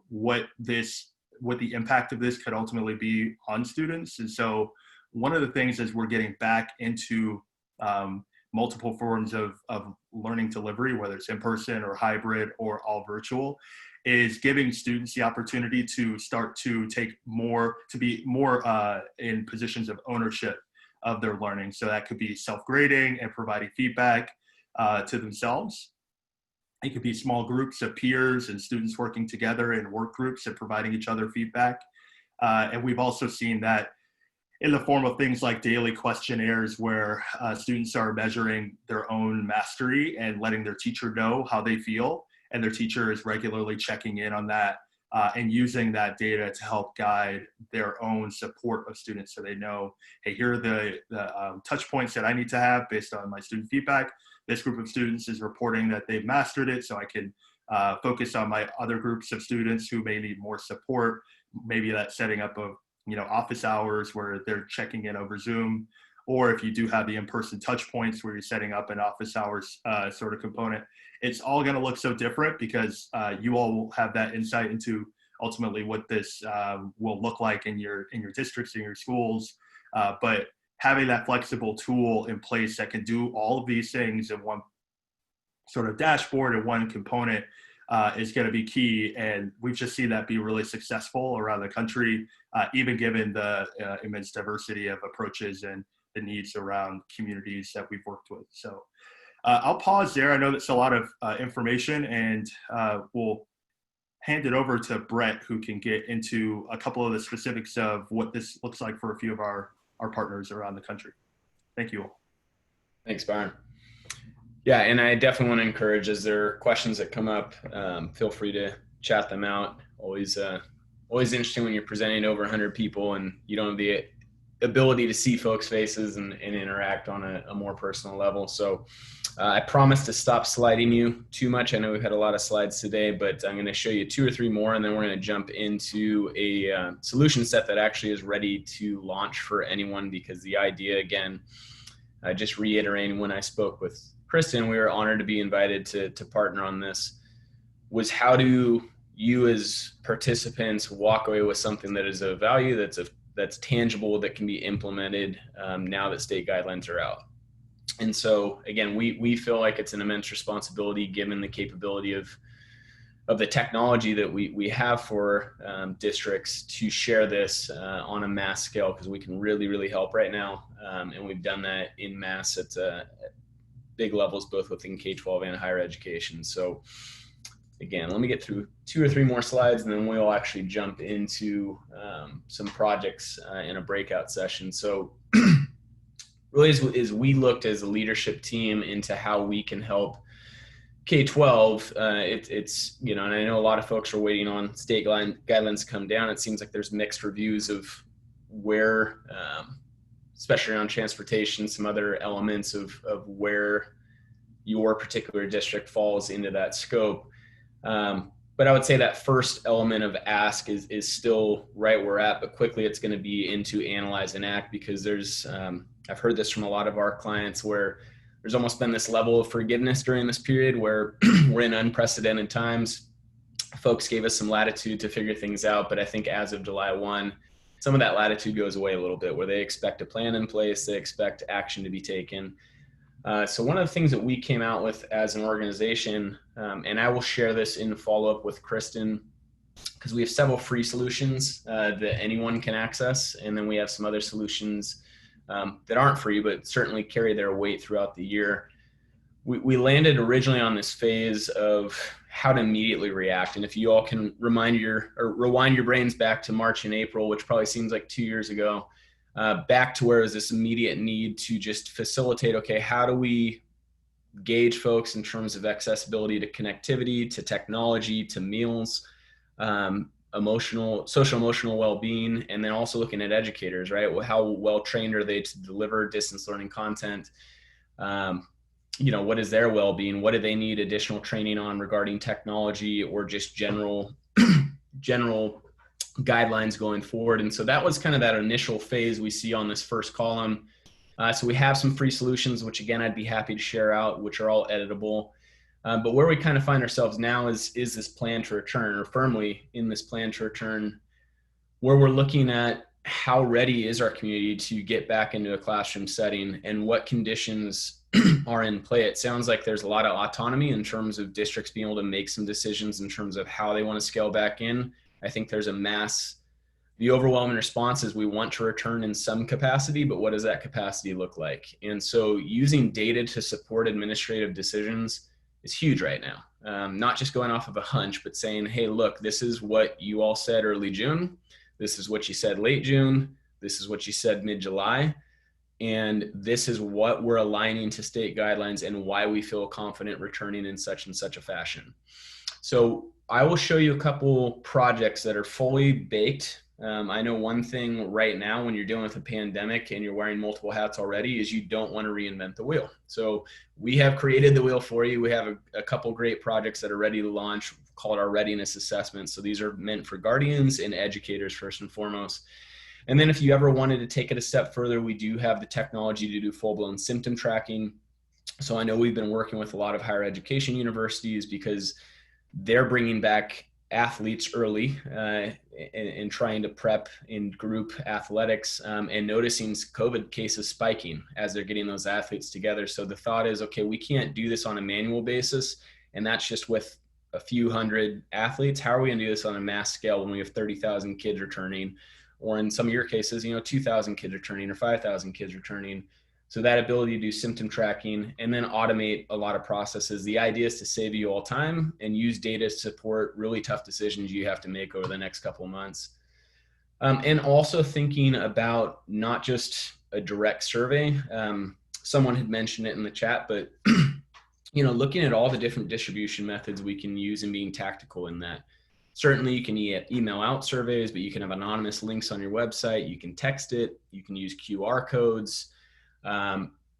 what the impact of this could ultimately be on students. And so one of the things as we're getting back into multiple forms of learning delivery, whether it's in-person or hybrid or all virtual, is giving students the opportunity to start to be more in positions of ownership of their learning. So that could be self-grading and providing feedback to themselves. It could be small groups of peers and students working together in work groups and providing each other feedback. And we've also seen that in the form of things like daily questionnaires where students are measuring their own mastery and letting their teacher know how they feel. And their teacher is regularly checking in on that and using that data to help guide their own support of students so they know, hey, here are the touch points that I need to have based on my student feedback. This group of students is reporting that they've mastered it, so I can focus on my other groups of students who may need more support. Maybe that's setting up of office hours where they're checking in over Zoom, or if you do have the in-person touch points where you're setting up an office hours sort of component. It's all going to look so different because you all will have that insight into ultimately what this will look like in your districts, in your schools, but having that flexible tool in place that can do all of these things in one sort of dashboard and one component is going to be key. And we've just seen that be really successful around the country, even given the immense diversity of approaches and the needs around communities that we've worked with. So I'll pause there. I know that's a lot of information, and we'll hand it over to Brett, who can get into a couple of the specifics of what this looks like for a few of our partners around the country. Thank you all. Thanks, Byron. Yeah, and I definitely want to encourage, as there are questions that come up, feel free to chat them out. Always interesting when you're presenting to over 100 people and you don't have the ability to see folks' faces and interact on a more personal level. So I promise to stop sliding you too much. I know we've had a lot of slides today, but I'm going to show you 2 or 3 more, and then we're going to jump into a solution set that actually is ready to launch for anyone, because the idea, again, just reiterating when I spoke with Kristen, we were honored to be invited to partner on this, was how do you as participants walk away with something that is of value, that's tangible, that can be implemented now that state guidelines are out. And so again, we feel like it's an immense responsibility given the capability of the technology that we have for districts to share this on a mass scale, because we can really help right now. And we've done that in mass at big levels, both within K-12 and higher education. So again, let me get through 2 or 3 more slides, and then we'll actually jump into some projects in a breakout session. So really, as we looked as a leadership team into how we can help K-12, it's and I know a lot of folks are waiting on state guidelines to come down. It seems like there's mixed reviews of where, especially around transportation, some other elements of where your particular district falls into that scope. But I would say that first element of ask is still right where we're at, but quickly it's going to be into analyze and act, because there's, I've heard this from a lot of our clients where there's almost been this level of forgiveness during this period where we're in unprecedented times. Folks gave us some latitude to figure things out, but I think as of July 1, some of that latitude goes away a little bit, where they expect a plan in place, they expect action to be taken. So one of the things that we came out with as an organization, and I will share this in follow-up with Kristen, because we have several free solutions that anyone can access, and then we have some other solutions that aren't free, but certainly carry their weight throughout the year. we landed originally on this phase of how to immediately react. And if you all can rewind your brains back to March and April, which probably seems like 2 years ago, back to where is this immediate need to just facilitate, okay, how do we gauge folks in terms of accessibility to connectivity, to technology, to meals, social emotional well-being, and then also looking at educators, right? Well, how well trained are they to deliver distance learning content? What is their well-being? What do they need additional training on regarding technology or just general guidelines going forward? And so that was kind of that initial phase we see on this first column. So we have some free solutions, which again, I'd be happy to share out, which are all editable. But where we kind of find ourselves now is this plan to return, or firmly in this plan to return, where we're looking at how ready is our community to get back into a classroom setting and what conditions are in play. It sounds like there's a lot of autonomy in terms of districts being able to make some decisions in terms of how they want to scale back in. I think there's the overwhelming response is we want to return in some capacity, but what does that capacity look like? And so using data to support administrative decisions is huge right now. Not just going off of a hunch, but saying, hey, look, this is what you all said early June. This is what you said late June. This is what you said mid-July. And this is what we're aligning to state guidelines and why we feel confident returning in such and such a fashion. So I will show you a couple projects that are fully baked. I know one thing right now when you're dealing with a pandemic and you're wearing multiple hats already is you don't want to reinvent the wheel. So we have created the wheel for you. We have a couple great projects that are ready to launch called our readiness assessments. So these are meant for guardians and educators first and foremost. And then if you ever wanted to take it a step further, we do have the technology to do full-blown symptom tracking. So I know we've been working with a lot of higher education universities because they're bringing back athletes early and trying to prep in group athletics and noticing COVID cases spiking as they're getting those athletes together. So the thought is, okay, we can't do this on a manual basis, and that's just with a few hundred athletes. How are we going to do this on a mass scale when we have 30,000 kids returning, or in some of your cases, 2,000 kids returning or 5,000 kids returning? So that ability to do symptom tracking and then automate a lot of processes. The idea is to save you all time and use data to support really tough decisions you have to make over the next couple of months. And also thinking about not just a direct survey. Someone had mentioned it in the chat, but looking at all the different distribution methods we can use and being tactical in that. Certainly you can email out surveys, but you can have anonymous links on your website. You can text it. You can use QR codes.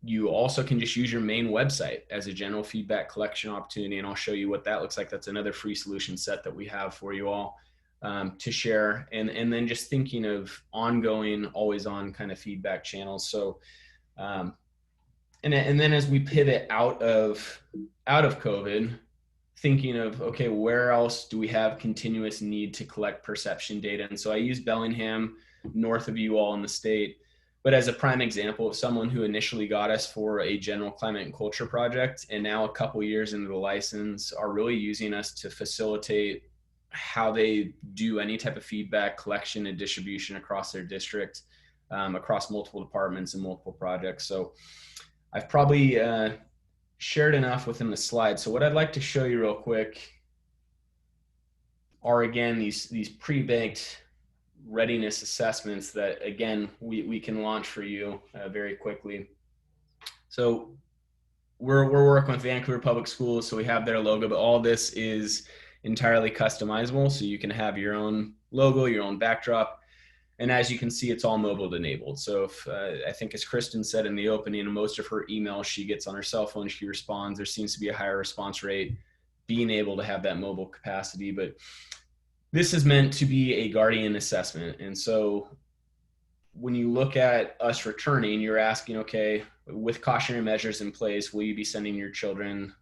You also can just use your main website as a general feedback collection opportunity, and I'll show you what that looks like. That's another free solution set that we have for you all to share, and then just thinking of ongoing, always on kind of feedback channels. So, and then as we pivot out of COVID, thinking of, okay, where else do we have continuous need to collect perception data? And so I use Bellingham, north of you all in the state. But as a prime example of someone who initially got us for a general climate and culture project, and now a couple years into the license are really using us to facilitate how they do any type of feedback collection and distribution across their district, across multiple departments and multiple projects. So I've probably shared enough within the slide. So what I'd like to show you real quick are, again, these pre-baked readiness assessments that, again, we can launch for you very quickly. So we're working with Vancouver Public Schools, so we have their logo, but all this is entirely customizable. So you can have your own logo, your own backdrop. And as you can see, it's all mobile enabled. So if, I think as Kristen said in the opening, most of her emails she gets on her cell phone, she responds. There seems to be a higher response rate being able to have that mobile capacity. But this is meant to be a guardian assessment. And so when you look at us returning, you're asking, okay, with cautionary measures in place, will you be sending your children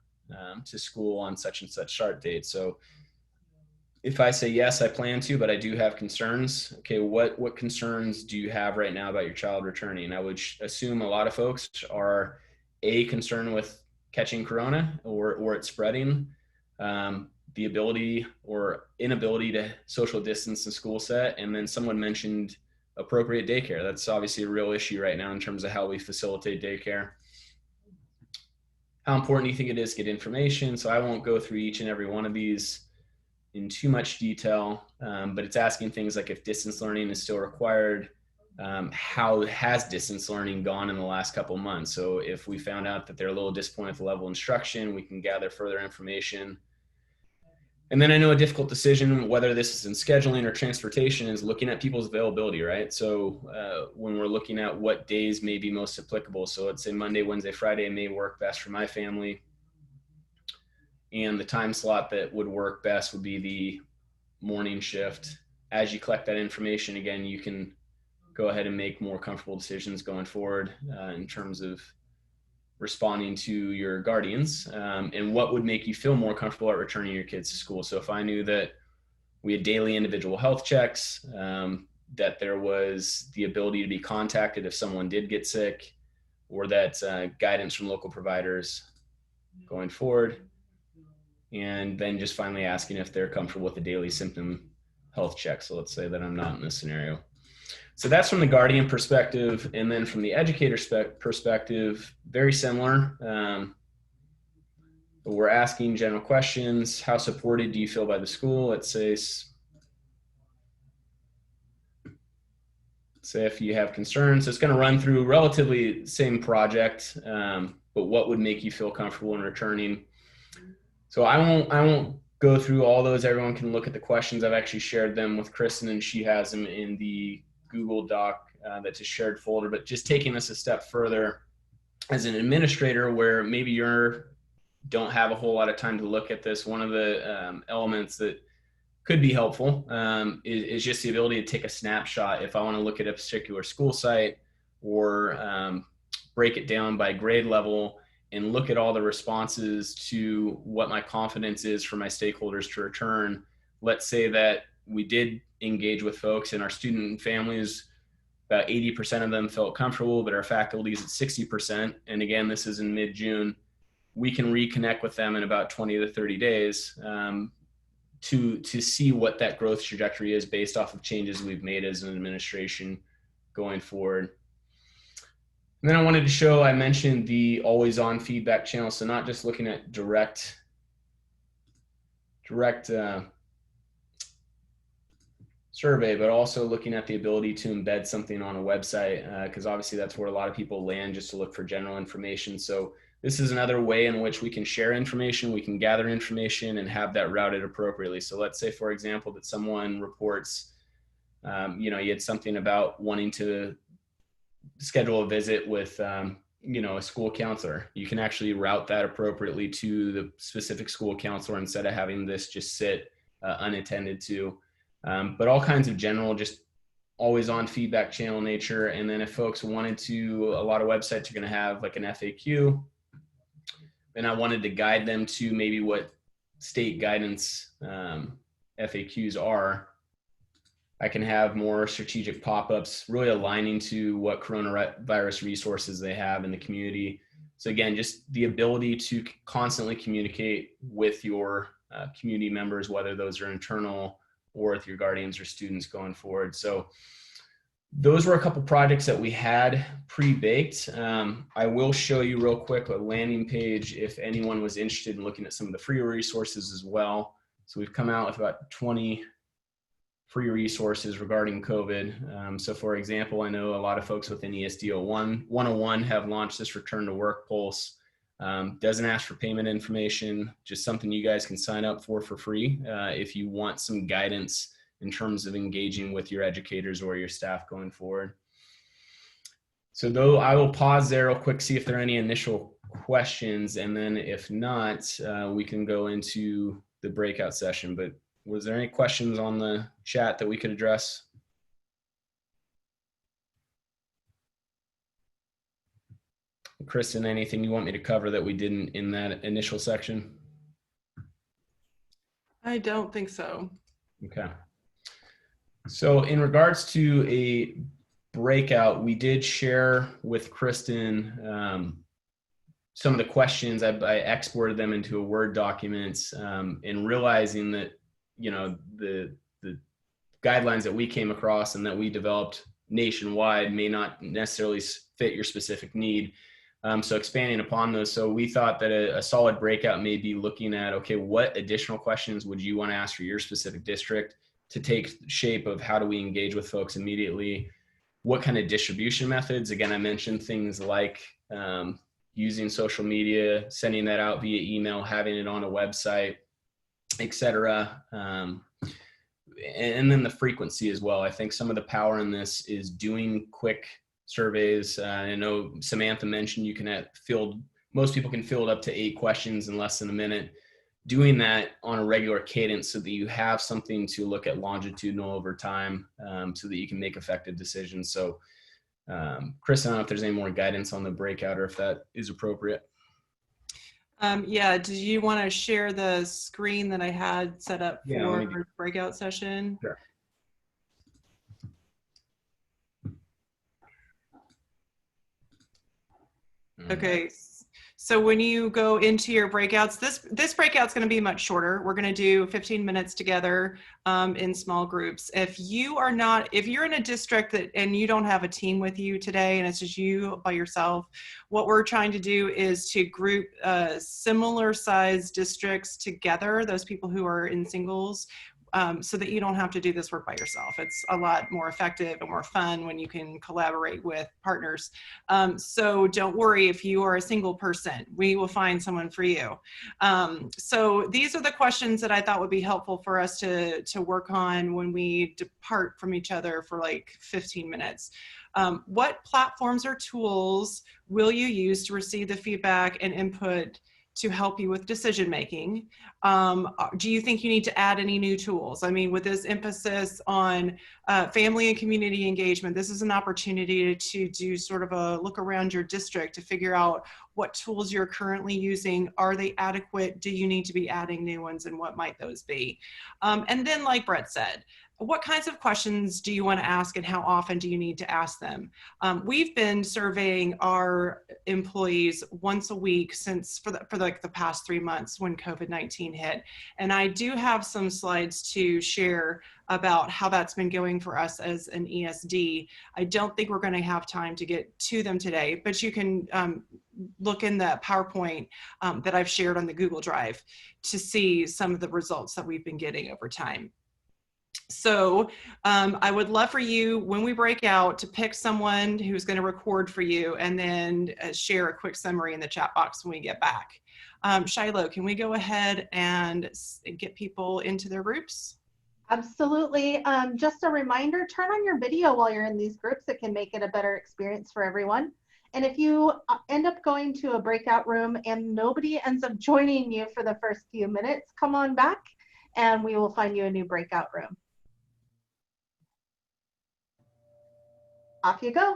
to school on such and such start date? So if I say, yes, I plan to, but I do have concerns. Okay, what concerns do you have right now about your child returning? I would assume a lot of folks are concerned with catching corona or it spreading, the ability or inability to social distance in school set. And then someone mentioned appropriate daycare. That's obviously a real issue right now in terms of how we facilitate daycare. how important do you think it is to get information? So I won't go through each and every one of these in too much detail, but it's asking things like if distance learning is still required, how has distance learning gone in the last couple of months? So if we found out that they're a little disappointed with the level of instruction, we can gather further information. And then I know a difficult decision, whether this is in scheduling or transportation, is looking at people's availability, right? So when we're looking at what days may be most applicable, so let's say Monday, Wednesday, Friday may work best for my family. And the time slot that would work best would be the morning shift. As you collect that information, again, you can go ahead and make more comfortable decisions going forward in terms of responding to your guardians, and what would make you feel more comfortable at returning your kids to school. So if I knew that we had daily individual health checks, that there was the ability to be contacted if someone did get sick, or that guidance from local providers going forward, and then just finally asking if they're comfortable with a daily symptom health check. So let's say that I'm not in this scenario. So that's from the guardian perspective. And then from the educator perspective, very similar. But we're asking general questions. How supported do you feel by the school? Let's say if you have concerns. So it's going to run through relatively same project, but what would make you feel comfortable in returning? So I won't go through all those. Everyone can look at the questions. I've actually shared them with Kristen, and she has them in the Google Doc that's a shared folder. But just taking this a step further, as an administrator, where maybe you don't have a whole lot of time to look at this, one of the elements that could be helpful is just the ability to take a snapshot. If I want to look at a particular school site, or break it down by grade level and look at all the responses to what my confidence is for my stakeholders to return. Let's say that we did engage with folks and our student and families, about 80% of them felt comfortable, but our faculty is at 60%. And again, this is in mid-June. We can reconnect with them in about 20 to 30 days to see what that growth trajectory is based off of changes we've made as an administration going forward. And then I wanted to show, I mentioned the always on feedback channel. So not just looking at direct survey, but also looking at the ability to embed something on a website, because obviously that's where a lot of people land just to look for general information. So this is another way in which we can share information, we can gather information and have that routed appropriately. So let's say, for example, that someone reports, you had something about wanting to schedule a visit with, a school counselor. You can actually route that appropriately to the specific school counselor instead of having this just sit unattended to. But all kinds of general, just always on feedback channel nature. And then if folks wanted to, a lot of websites are going to have like an FAQ, and I wanted to guide them to maybe what state guidance FAQs are. I can have more strategic pop-ups really aligning to what coronavirus resources they have in the community. So again, just the ability to constantly communicate with your community members, whether those are internal or with your guardians or students going forward. So those were a couple projects that we had pre-baked. I will show you real quick a landing page if anyone was interested in looking at some of the free resources as well. So we've come out with about 20 free resources regarding COVID. So for example, I know a lot of folks within ESD 101 have launched this return to work pulse. Doesn't ask for payment information, just something you guys can sign up for free if you want some guidance in terms of engaging with your educators or your staff going forward. So though I will pause there real quick, see if there are any initial questions, and then if not, we can go into the breakout session. But was there any questions on the chat that we could address? Kristen, anything you want me to cover that we didn't in that initial section? I don't think so. Okay. So in regards to a breakout, we did share with Kristen some of the questions. I exported them into a Word document, and realizing that, the guidelines that we came across and that we developed nationwide may not necessarily fit your specific need. So expanding upon those, so we thought that a solid breakout may be looking at, okay, what additional questions would you want to ask for your specific district to take shape of how do we engage with folks immediately? What kind of distribution methods? Again, I mentioned things like using social media, sending that out via email, having it on a website, etc. And then the frequency as well. I think some of the power in this is doing quick surveys. I know Samantha mentioned you can most people can field up to 8 questions in less than a minute. Doing that on a regular cadence so that you have something to look at longitudinal over time, so that you can make effective decisions. So Chris, I don't know if there's any more guidance on the breakout or if that is appropriate. Yeah, do you want to share the screen that I had set up for our breakout session? Sure. Okay, so when you go into your breakouts, this breakout's going to be much shorter. We're going to do 15 minutes together in small groups. If you're in a district and you don't have a team with you today and it's just you by yourself, what we're trying to do is to group similar sized districts together, those people who are in singles, so that you don't have to do this work by yourself. It's a lot more effective and more fun when you can collaborate with partners. So don't worry if you are a single person, we will find someone for you. So these are the questions that I thought would be helpful for us to work on when we depart from each other for like 15 minutes. What platforms or tools will you use to receive the feedback and input to help you with decision making? Do you think you need to add any new tools? I mean, with this emphasis on family and community engagement, this is an opportunity to do sort of a look around your district to figure out what tools you're currently using. Are they adequate? Do you need to be adding new ones, and what might those be? And then, like Brett said, what kinds of questions do you want to ask and how often do you need to ask them? We've been surveying our employees once a week for like the past 3 months when COVID-19 hit. And I do have some slides to share about how that's been going for us as an ESD. I don't think we're going to have time to get to them today, but you can look in the PowerPoint that I've shared on the Google Drive to see some of the results that we've been getting over time. So I would love for you, when we break out, to pick someone who's going to record for you and then share a quick summary in the chat box when we get back. Shiloh, can we go ahead and get people into their groups? Absolutely. Just a reminder, turn on your video while you're in these groups. It can make it a better experience for everyone. And if you end up going to a breakout room and nobody ends up joining you for the first few minutes, come on back and we will find you a new breakout room. Off you go.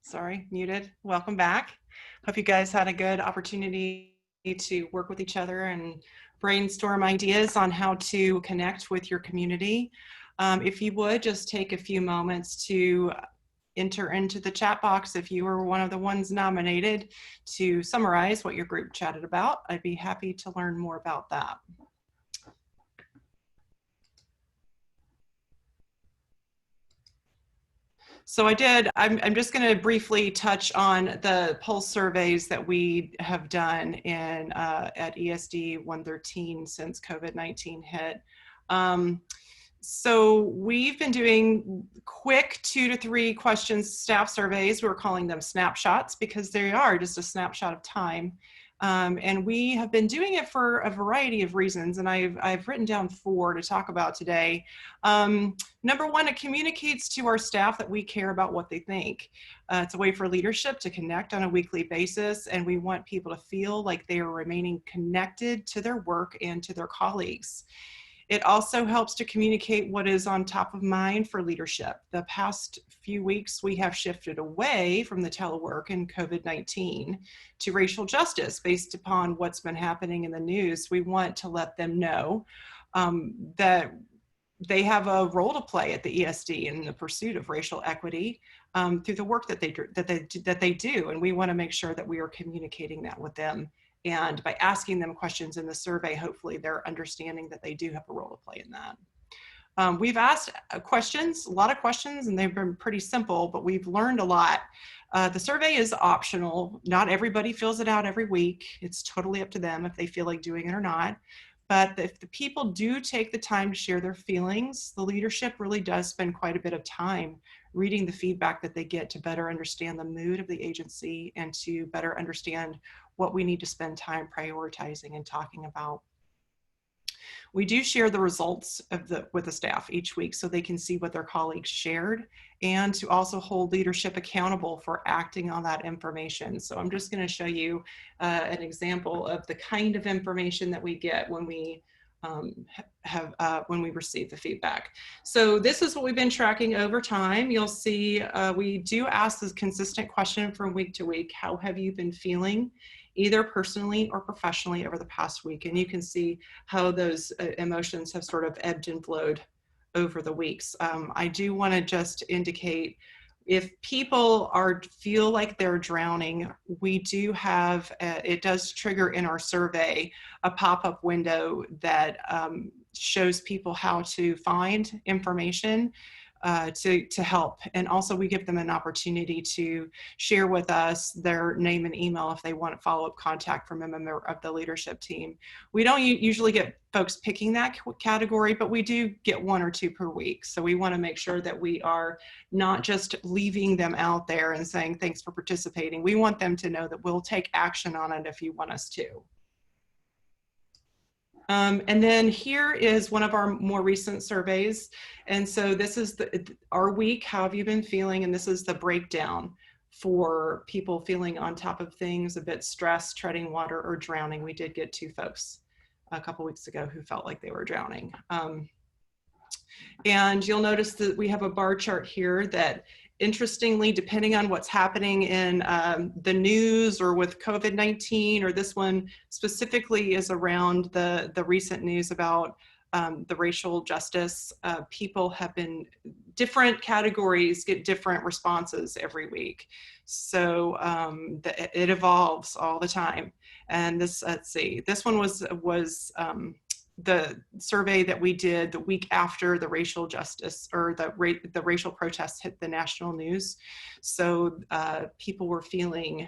Sorry, muted. Welcome back. Hope you guys had a good opportunity to work with each other and brainstorm ideas on how to connect with your community. If you would just take a few moments to enter into the chat box if you were one of the ones nominated to summarize what your group chatted about. I'd be happy to learn more about that. So I'm just going to briefly touch on the pulse surveys that we have done at ESD 113 since COVID-19 hit. So we've been doing quick 2 to 3 questions staff surveys. We're calling them snapshots because they are just a snapshot of time. And we have been doing it for a variety of reasons, and I've written down 4 to talk about today. Number 1, it communicates to our staff that we care about what they think. It's a way for leadership to connect on a weekly basis, and we want people to feel like they are remaining connected to their work and to their colleagues. It also helps to communicate what is on top of mind for leadership. The past few weeks, we have shifted away from the telework and COVID-19 to racial justice based upon what's been happening in the news. We want to let them know that they have a role to play at the ESD in the pursuit of racial equity through the work that they do. And we want to make sure that we are communicating that with them. And by asking them questions in the survey, hopefully they're understanding that they do have a role to play in that. We've asked questions, a lot of questions, and they've been pretty simple, but we've learned a lot. The survey is optional. Not everybody fills it out every week. It's totally up to them if they feel like doing it or not. But if the people do take the time to share their feelings, the leadership really does spend quite a bit of time reading the feedback that they get to better understand the mood of the agency and to better understand what we need to spend time prioritizing and talking about. We do share the results with the staff each week so they can see what their colleagues shared and to also hold leadership accountable for acting on that information. So I'm just going to show you an example of the kind of information that we get when we when we receive the feedback. So this is what we've been tracking over time. You'll see we do ask this consistent question from week to week. How have you been feeling, either personally or professionally, over the past week? And you can see how those emotions have sort of ebbed and flowed over the weeks. I do want to just indicate, if people feel like they're drowning, we do have, it does trigger in our survey a pop-up window that shows people how to find information to help. And also we give them an opportunity to share with us their name and email if they want follow-up contact from a member of the leadership team. We don't usually get folks picking that category, but we do get 1 or 2 per week. So we want to make sure that we are not just leaving them out there and saying, thanks for participating. We want them to know that we'll take action on it if you want us to. And then here is one of our more recent surveys. And so this is our week, how have you been feeling? And this is the breakdown for people feeling on top of things, a bit stressed, treading water, or drowning. We did get 2 folks a couple weeks ago who felt like they were drowning. And you'll notice that we have a bar chart here that, interestingly, depending on what's happening in the news or with COVID-19, or this one specifically is around the recent news about the racial justice, people have been, different categories get different responses every week. So it evolves all the time. And this, let's see, this one was the survey that we did the week after the racial justice or the racial protests hit the national news. So people were feeling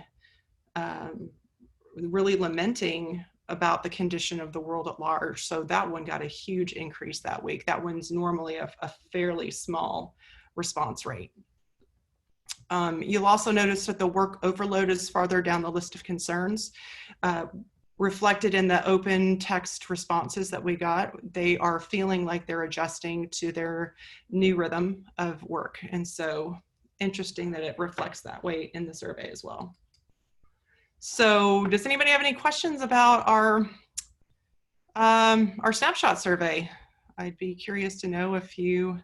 really lamenting about the condition of the world at large. So that one got a huge increase that week. That one's normally a fairly small response rate. You'll also notice that the work overload is farther down the list of concerns. Reflected in the open text responses that we got, they are feeling like they're adjusting to their new rhythm of work. And so interesting that it reflects that way in the survey as well. So does anybody have any questions about our snapshot survey? I'd be curious to know if you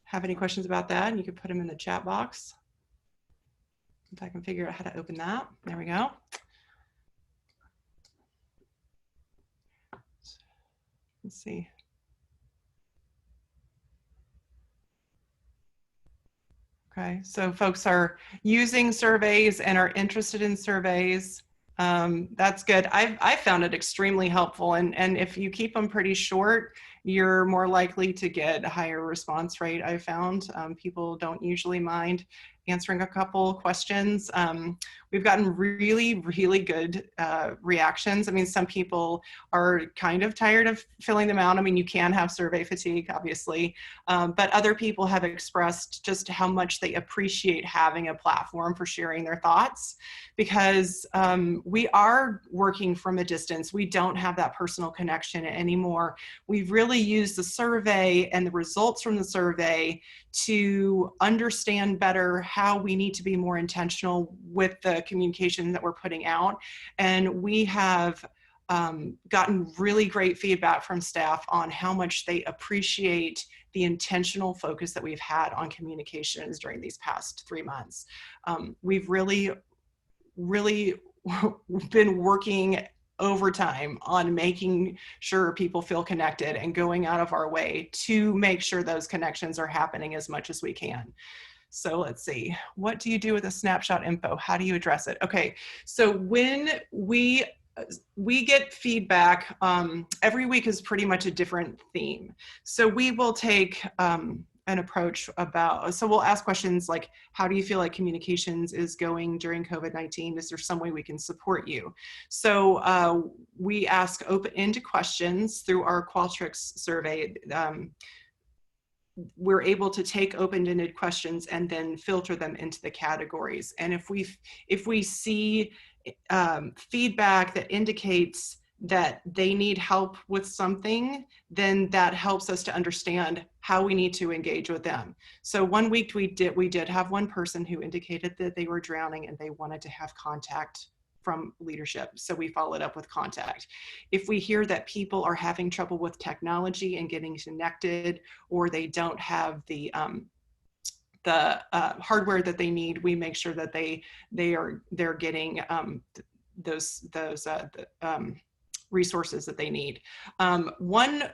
have any questions about that, and you could put them in the chat box. If I can figure out how to open that. There we go. Let's see. Okay, so folks are using surveys and are interested in surveys. That's good. I've found it extremely helpful, and if you keep them pretty short, you're more likely to get a higher response rate. I've found people don't usually mind answering a couple questions. We've gotten really, really good reactions. I mean, some people are kind of tired of filling them out. I mean, you can have survey fatigue, obviously, but other people have expressed just how much they appreciate having a platform for sharing their thoughts, because we are working from a distance. We don't have that personal connection anymore. We've really used the survey and the results from the survey to understand better how we need to be more intentional with the communication that we're putting out. And we have gotten really great feedback from staff on how much they appreciate the intentional focus that we've had on communications during these past 3 months. We've really been working overtime on making sure people feel connected and going out of our way to make sure those connections are happening as much as we can. So let's see, what do you do with a snapshot info? How do you address it? Okay, so when we get feedback, every week is pretty much a different theme. So we will take an approach about, so we'll ask questions like, how do you feel like communications is going during COVID-19? Is there some way we can support you? So we ask open-ended questions through our Qualtrics survey. We're able to take open-ended questions and then filter them into the categories. And if we see feedback that indicates that they need help with something, then that helps us to understand how we need to engage with them. So one week we did have one person who indicated that they were drowning and they wanted to have contact from leadership. So we followed up with contact. If we hear that people are having trouble with technology and getting connected, or they don't have the hardware that they need, we make sure that they're getting those resources that they need. One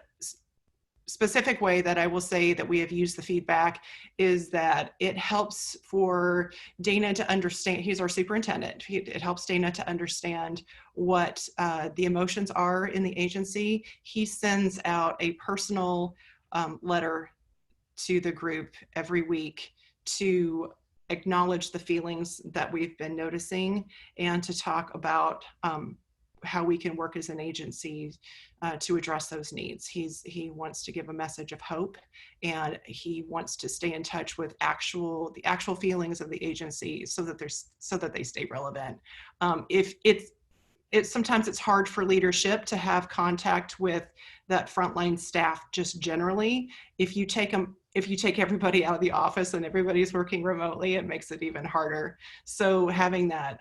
specific way that I will say that we have used the feedback is that it helps for Dana to understand, he's our superintendent, it helps Dana to understand what the emotions are in the agency. He sends out a personal letter to the group every week to acknowledge the feelings that we've been noticing and to talk about how we can work as an agency to address those needs. He wants to give a message of hope, and he wants to stay in touch with the actual feelings of the agency so that they stay relevant. Sometimes it's hard for leadership to have contact with that frontline staff just generally. If you take everybody out of the office and everybody's working remotely, it makes it even harder. So having that,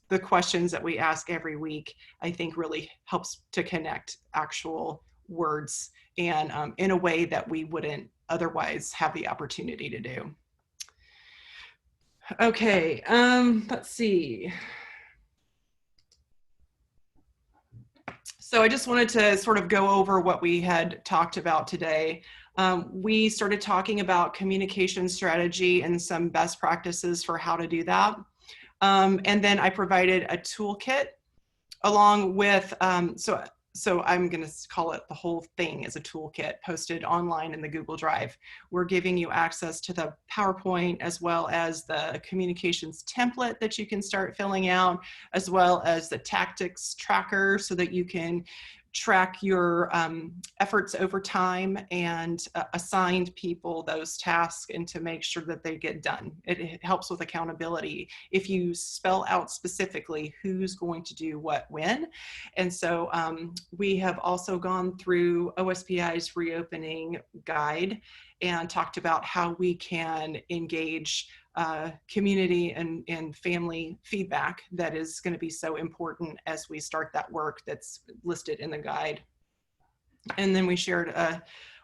the questions that we ask every week, I think really helps to connect actual words and in a way that we wouldn't otherwise have the opportunity to do. Okay, let's see. So I just wanted to sort of go over what we had talked about today. We started talking about communication strategy and some best practices for how to do that. And then I provided a toolkit along with, so I'm going to call it the whole thing as a toolkit posted online in the Google Drive. We're giving you access to the PowerPoint as well as the communications template that you can start filling out, as well as the tactics tracker so that you can track your efforts over time and assign people those tasks and to make sure that they get done. It helps with accountability if you spell out specifically who's going to do what when. And so we have also gone through OSPI's reopening guide and talked about how we can engage community and family feedback that is going to be so important as we start that work that's listed in the guide. And then we shared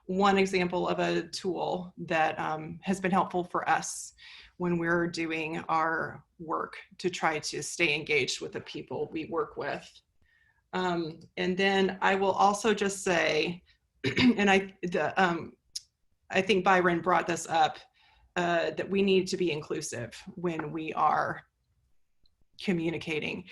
one example of a tool that has been helpful for us when we're doing our work to try to stay engaged with the people we work with. And then I will also just say, and I think Byron brought this up, that we need to be inclusive when we are communicating.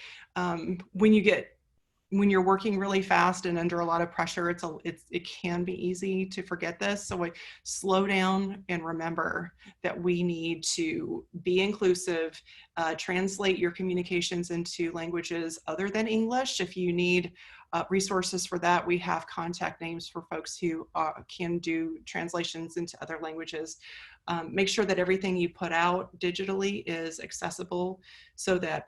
When you're working really fast and under a lot of pressure, it can be easy to forget this. So slow down and remember that we need to be inclusive, translate your communications into languages other than English. If you need resources for that, we have contact names for folks who can do translations into other languages. Make sure that everything you put out digitally is accessible so that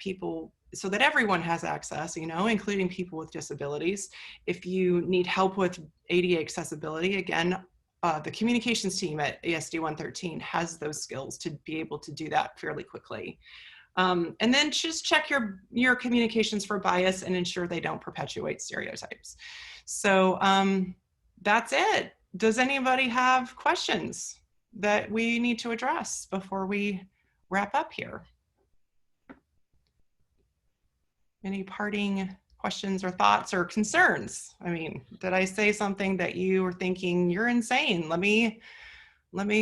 everyone has access, including people with disabilities. If you need help with ADA accessibility, again, the communications team at ESD 113 has those skills to be able to do that fairly quickly. And then just check your communications for bias and ensure they don't perpetuate stereotypes. So that's it. Does anybody have questions that we need to address before we wrap up here? Any parting questions or thoughts or concerns? I mean, did I say something that you were thinking you're insane? Let me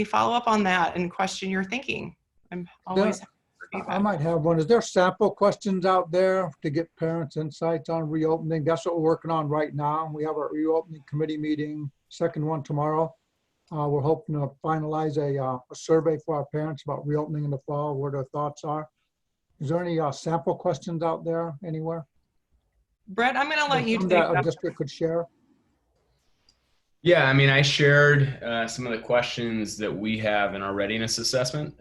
follow up on that and question your thinking. I'm always happy for feedback. I might have one. Is there sample questions out there to get parents' insights on reopening? That's what we're working on right now. We have our reopening committee meeting, second one tomorrow. We're hoping to finalize a survey for our parents about reopening in the fall, where their thoughts are. Is there any sample questions out there anywhere? Brett, I'm going to let you take that a district could share. Yeah, I mean, I shared some of the questions that we have in our readiness assessment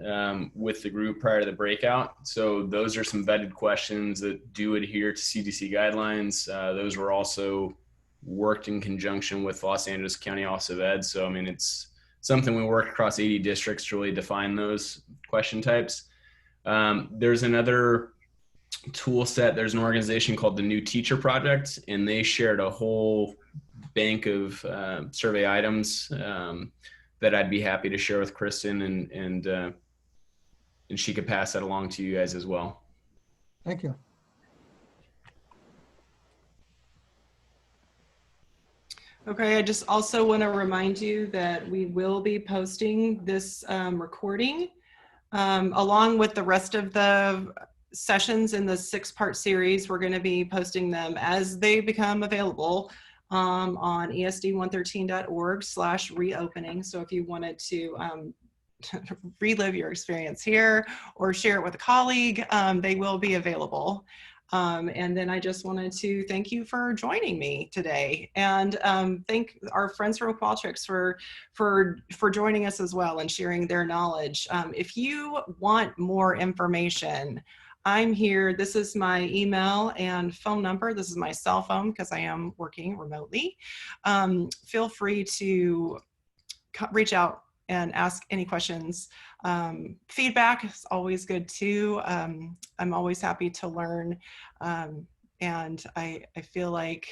with the group prior to the breakout. So those are some vetted questions that do adhere to CDC guidelines. Those were also worked in conjunction with Los Angeles County Office of Ed. So, I mean, it's something we work across 80 districts to really define those question types. There's another tool set. There's an organization called the New Teacher Project, and they shared a whole bank of survey items that I'd be happy to share with Kristen, and she could pass that along to you guys as well. Thank you. Okay, I just also want to remind you that we will be posting this recording along with the rest of the sessions in the 6-part series. We're going to be posting them as they become available on esd113.org/reopening. So if you wanted to relive your experience here or share it with a colleague, they will be available. And then I just wanted to thank you for joining me today, and thank our friends from Qualtrics for joining us as well and sharing their knowledge. If you want more information, I'm here. This is my email and phone number. This is my cell phone because I am working remotely. Feel free to reach out and ask any questions. Feedback is always good too. I'm always happy to learn. And I feel like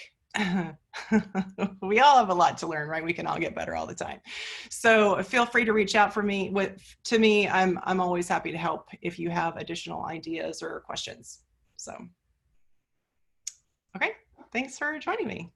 we all have a lot to learn, right? We can all get better all the time. So feel free to reach out to me. I'm always happy to help if you have additional ideas or questions. So, okay, thanks for joining me.